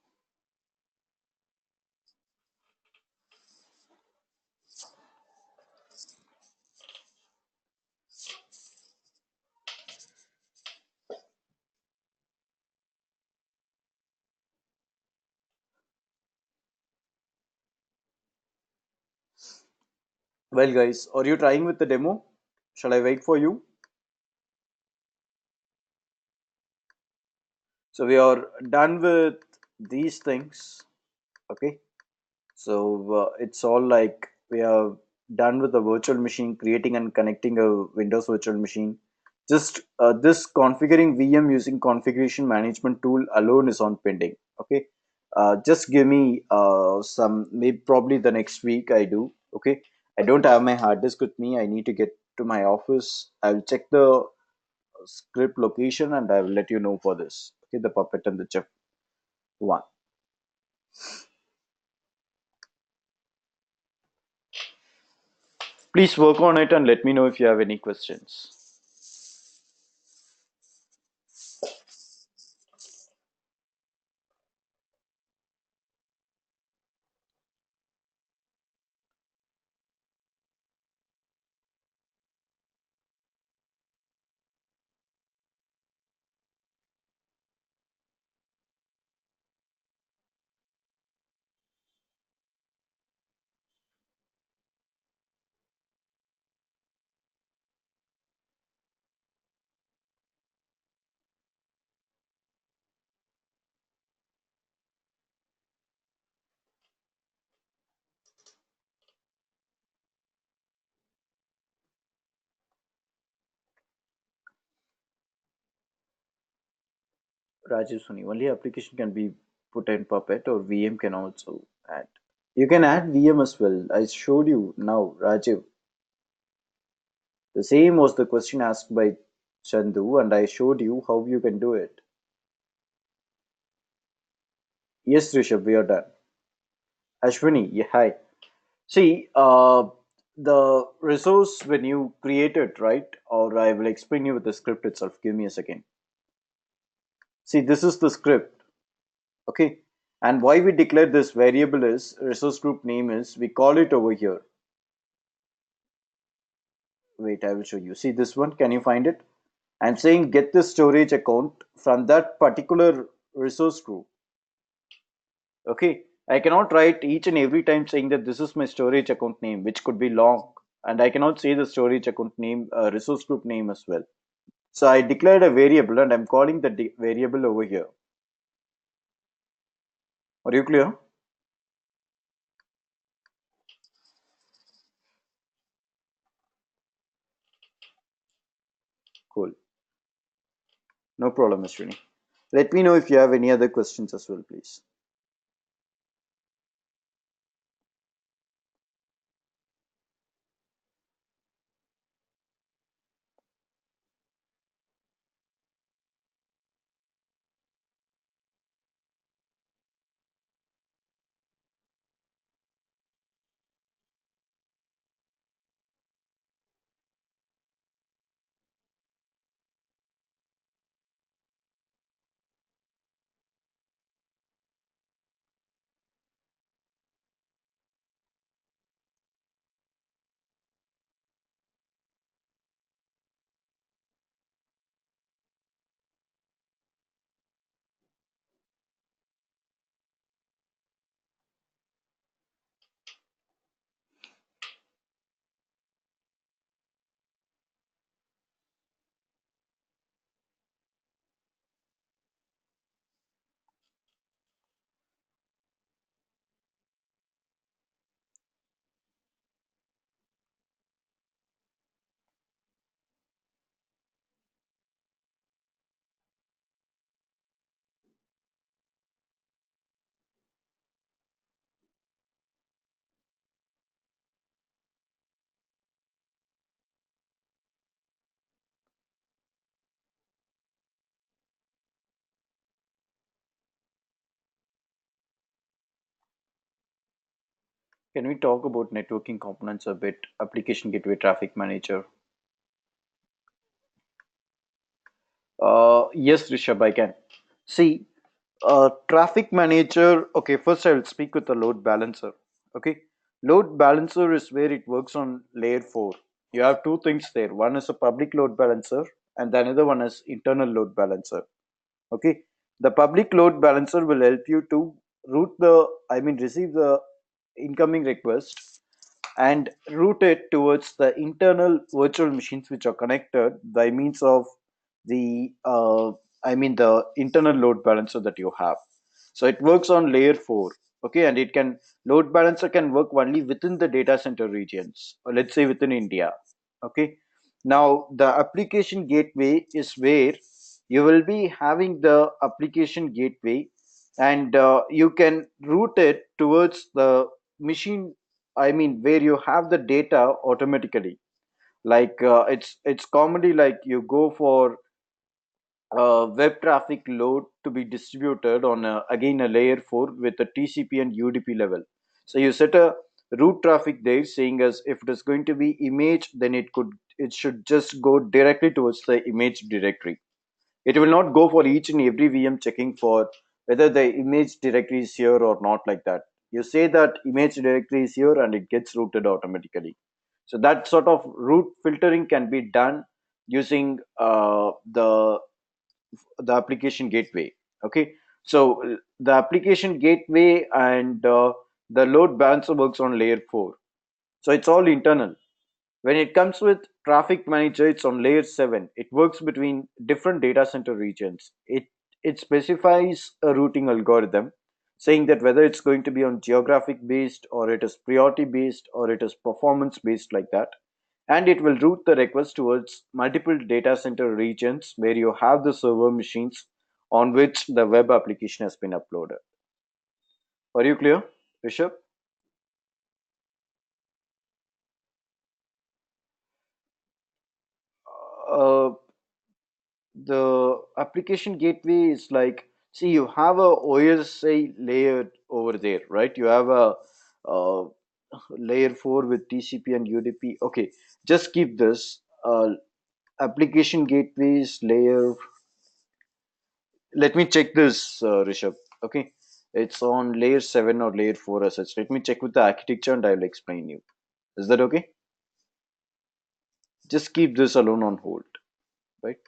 B: Well, guys, are you trying with the demo? Shall I wait for you? So we are done with these things. Okay. So it's all like we are done with the virtual machine, creating and connecting a Windows virtual machine. Just this configuring VM using configuration management tool alone is on pending. Okay. Just give me some, maybe probably the next week I do. Okay. I don't have my hard disk with me. I need to get to my office. I'll check the script location and I will let you know for this. Okay. The Puppet and the Chef one. Please work on it and let me know if you have any questions. Rajiv Suni, only application can be put in Puppet or VM can also add. You can add VM as well. I showed you now, Rajiv. The same was the question asked by Chandu, and I showed you how you can do it. Yes, Rishabh, we are done. Ashwini, yeah, hi. See, the resource when you create it, right? Or I will explain you with the script itself. Give me a second. See, this is the script. Okay. And why we declare this variable is resource group name is we call it over here. Wait, I will show you. See this one. Can you find it? I'm saying get the storage account from that particular resource group. Okay. I cannot write each and every time saying that this is my storage account name, which could be long. And I cannot say the storage account name, resource group name as well. So I declared a variable and I'm calling the variable over here. Are you clear? Cool. No problem, Mr. Rini. Let me know if you have any other questions as well, please. Can we talk about networking components a bit? Application Gateway Traffic Manager. Yes, Rishabh, I can. See, traffic manager. Okay, first I will speak with the load balancer. Okay, load balancer is where it works on layer 4. You have two things there. One is a public load balancer, and the another one is internal load balancer. Okay, the public load balancer will help you to receive the incoming request and route it towards the internal virtual machines which are connected by means of the internal load balancer that you have. So it works on layer 4. Okay, and it can load balancer can work only within the data center regions, or let's say within India. Okay, now the application gateway is where you will be having the application gateway, and you can route it towards the machine, where you have the data automatically. Like it's commonly like you go for web traffic load to be distributed on again a layer 4 with a TCP and UDP level. So you set a route traffic there saying as if it is going to be image, then it should just go directly towards the image directory. It will not go for each and every VM checking for whether the image directory is here or not, like that. You say that image directory is here and it gets routed automatically. So that sort of route filtering can be done using the application gateway. Okay, so the application gateway and the load balancer works on layer 4. So it's all internal. When it comes with traffic manager, it's on layer 7. It works between different data center regions. It specifies a routing algorithm saying that whether it's going to be on geographic based, or it is priority based, or it is performance based, like that. And it will route the request towards multiple data center regions where you have the server machines on which the web application has been uploaded. Are you clear, Rishabh? Uh, the application gateway is like, see, you have a OSI layer over there, right? You have a uh, layer 4 with TCP and UDP. Okay, just keep this application gateways layer. Let me check this, Rishabh. Okay, it's on layer 7 or layer 4 as such. Let me check with the architecture and I will explain you. Is that okay? Just keep this alone on hold, right?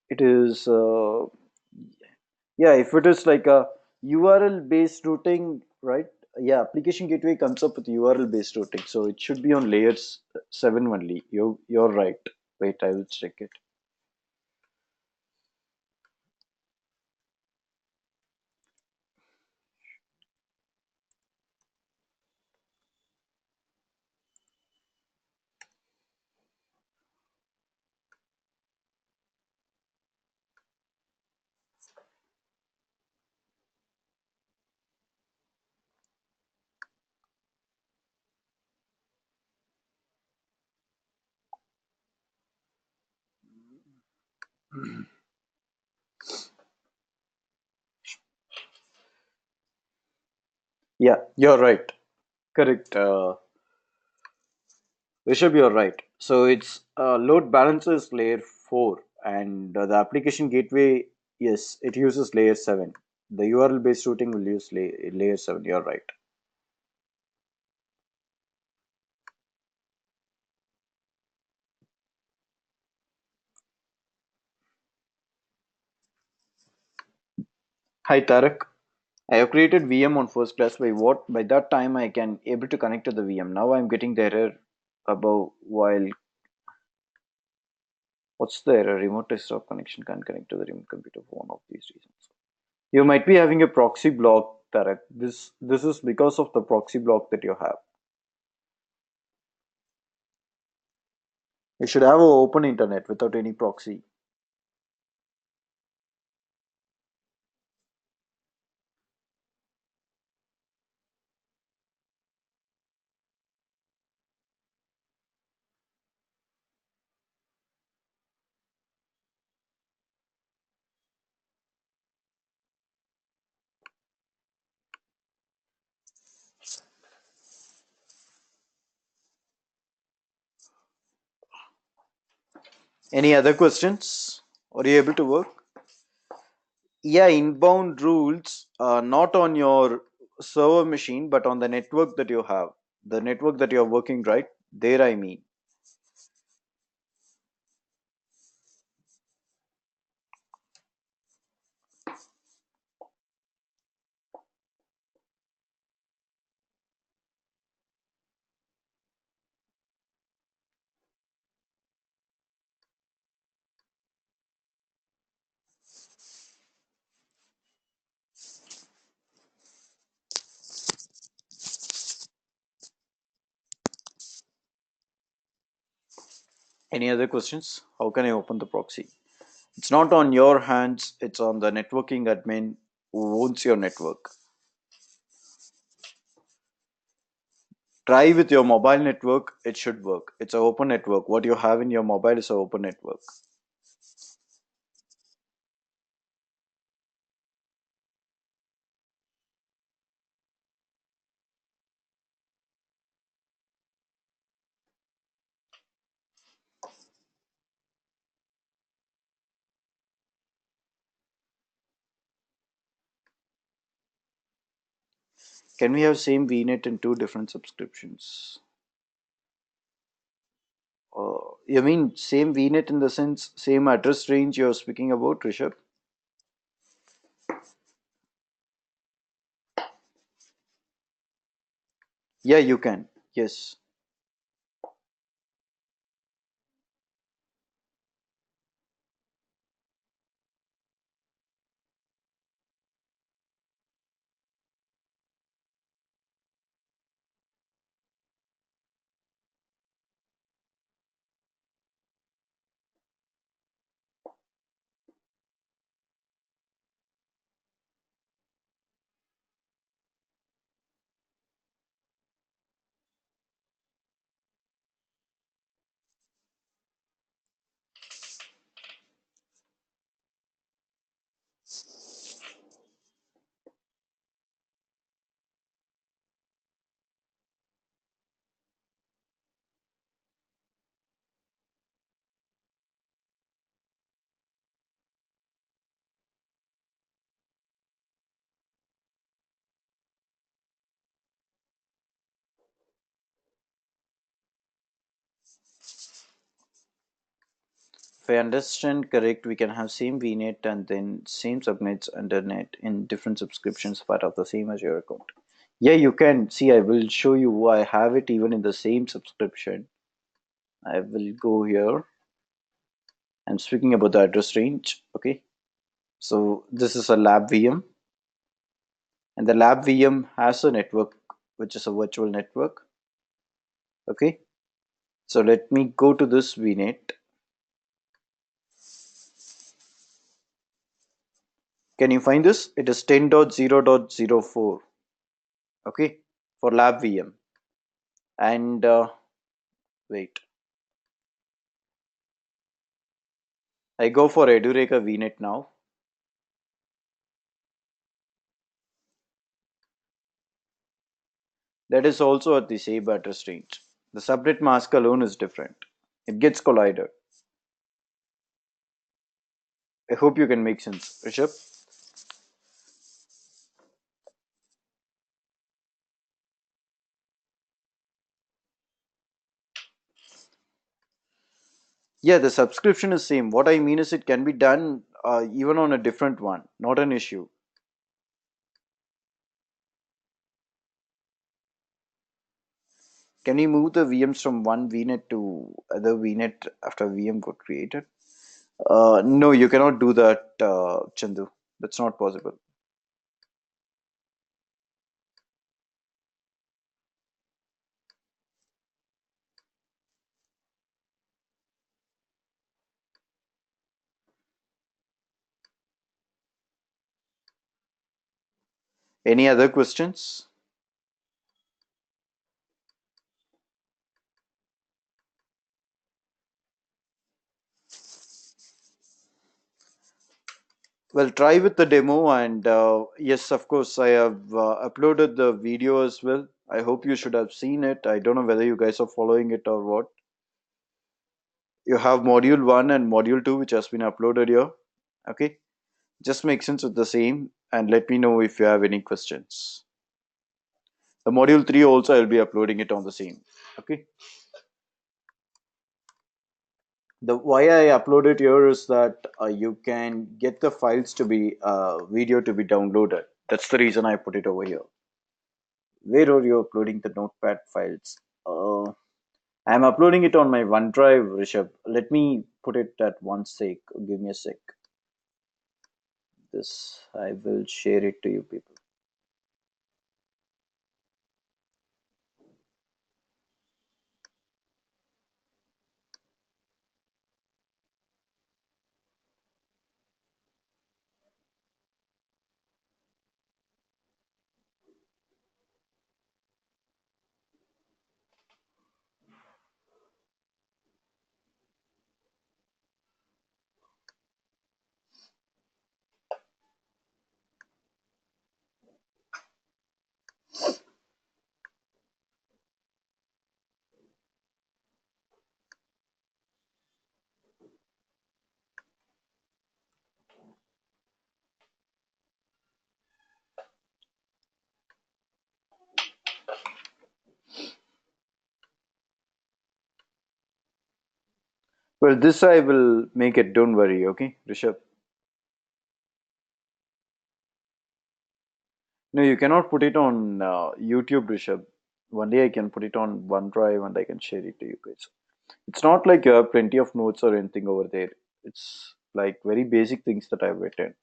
B: It is yeah, if it is like a URL based routing, right? Yeah, application gateway comes up with URL based routing, so it should be on layers 7 only. You're right. Wait, I will check it. Yeah, you're right. Correct. Rishabh, you're right. So it's load balancers layer 4, and the application gateway, yes, it uses layer 7. The URL based routing will use layer 7. You're right. Hi, Tarak. I have created VM on first class. By that time I can able to connect to the VM. Now I'm getting the error above while what's the error? Remote desktop connection can't connect to the remote computer for one of these reasons. You might be having a proxy block, Tarak. This is because of the proxy block that you have. You should have an open internet without any proxy. Any other questions? Are you able to work? Yeah, inbound rules not on your server machine, but on the network that you have, the network that you're working, right? There, I mean. Any other questions? How can I open the proxy? It's not on your hands, it's on the networking admin who owns your network. Try with your mobile network, it should work. It's an open network. What you have in your mobile is an open network. Can we have same VNet in two different subscriptions? You mean same VNet in the sense same address range you're speaking about, Rishabh? Yeah, you can. Yes. If I understand correct, we can have same VNet and then same subnets under net in different subscriptions part of the same Azure account. Yeah, you can. See, I will show you. I have it even in the same subscription. I will go here. I'm speaking about the address range. Okay. So this is a lab VM, and the lab VM has a network, which is a virtual network. Okay. So let me go to this VNet. Can you find this? It is 10.0.04. Okay. For lab VM. And wait, I go for Edureka VNet now. That is also at the same address range. The subnet mask alone is different. It gets collided. I hope you can make sense, Rishabh. Yeah, the subscription is same. What I mean is it can be done even on a different one, not an issue. Can you move the VMs from one VNet to other VNet after VM got created? No, you cannot do that, Chandu. That's not possible. Any other questions? Well, try with the demo, and yes, of course, I have uploaded the video as well. I hope you should have seen it. I don't know whether you guys are following it or what. You have module 1 and module 2 which has been uploaded here. Okay, just make sense with the same and let me know if you have any questions. The module 3 also I'll be uploading it on the same. Okay, the why I upload it here is that you can get the files to be video to be downloaded. That's the reason I put it over here. Where are you uploading the notepad files? I'm uploading it on my OneDrive, Rishabh. Let me put it at one sec. Give me a sec. This I will share it to you people. Well, this I will make it. Don't worry, okay, Rishabh. No, you cannot put it on YouTube, Rishabh. One day I can put it on OneDrive and I can share it to you guys. It's not like you have plenty of notes or anything over there. It's like very basic things that I've written.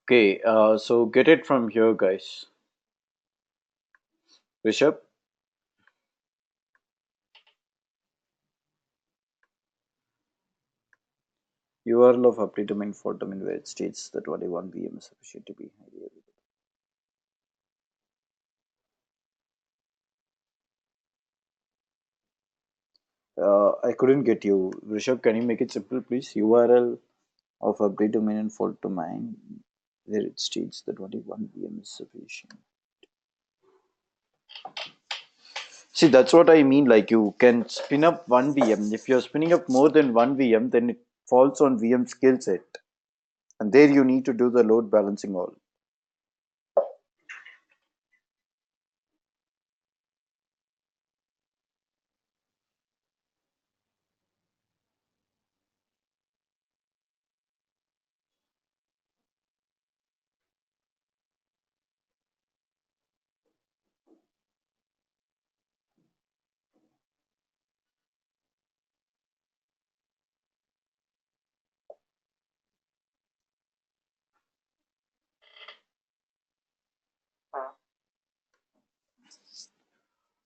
B: Okay, so get it from here, guys. Rishabh, URL of update domain for domain where it states that only one VM is sufficient to be highly available. I couldn't get you. Rishabh, can you make it simple, please? URL of update domain and fault domain where it states that only one VM is sufficient. See, that's what I mean. Like you can spin up one VM. If you're spinning up more than one VM, then it falls on VM skill set. And there you need to do the load balancing all.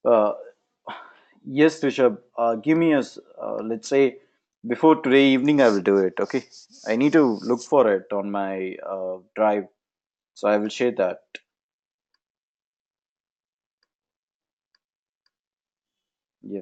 B: Uh, yes, Rishabh. Give me let's say before today evening, I will do it. Okay. I need to look for it on my drive. So I will share that. Yeah.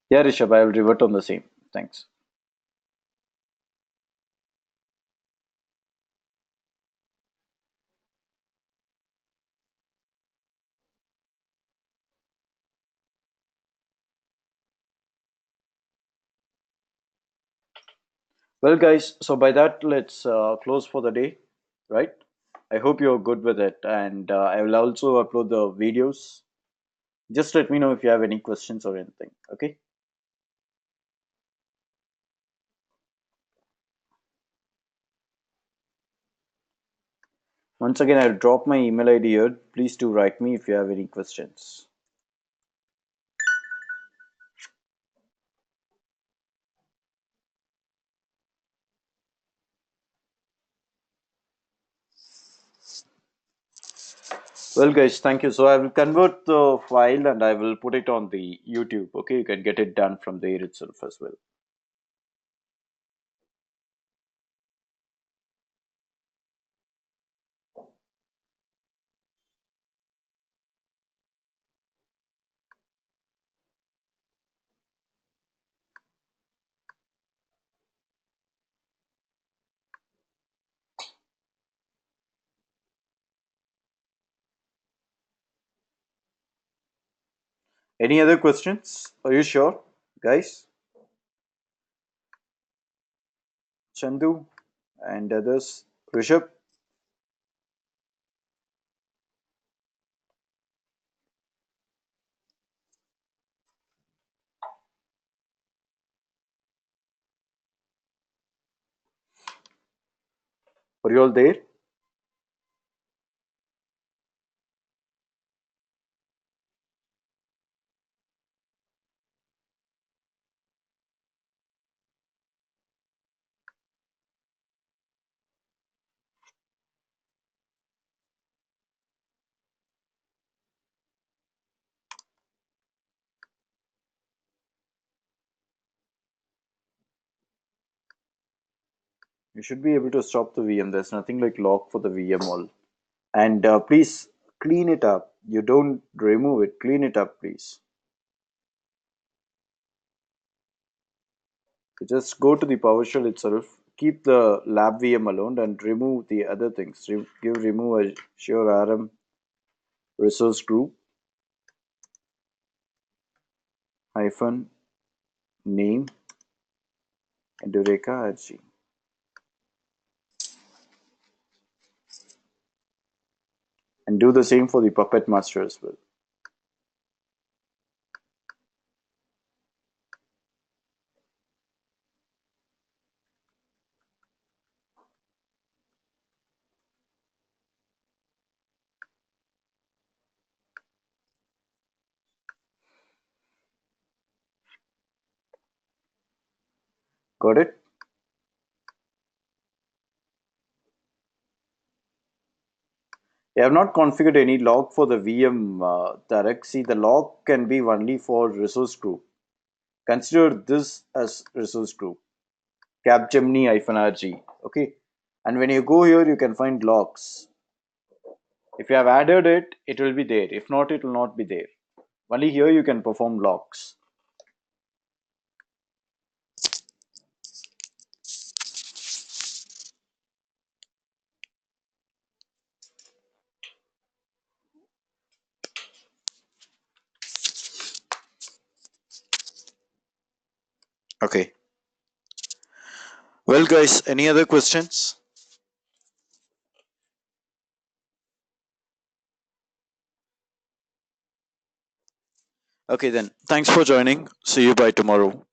B: Yeah, Rishabh, I will revert on the same. Thanks. Well, guys, so by that, let's close for the day, right? I hope you're good with it. And I will also upload the videos. Just let me know if you have any questions or anything. Okay. Once again, I'll drop my email ID here. Please do write me if you have any questions. Well, guys, thank you. So I will convert the file and I will put it on the YouTube. Okay, you can get it done from there itself as well. Any other questions? Are you sure, guys? Chandu and others. Rishabh, are you all there? You should be able to stop the VM. There's nothing like lock for the VM all. And please clean it up. You don't remove it. Clean it up, please. You just go to the PowerShell itself. Keep the lab VM alone and remove the other things. Remove a Azure ARM resource group hyphen name and Eureka RG. And do the same for the Puppet Master as well. Got it? You have not configured any log for the VM direct. See, the log can be only for resource group. Consider this as resource group. Capgemini-RG. Okay. And when you go here, you can find logs. If you have added it, it will be there. If not, it will not be there. Only here you can perform logs. Okay. Well, guys, any other questions? Okay, then. Thanks for joining. See you by tomorrow.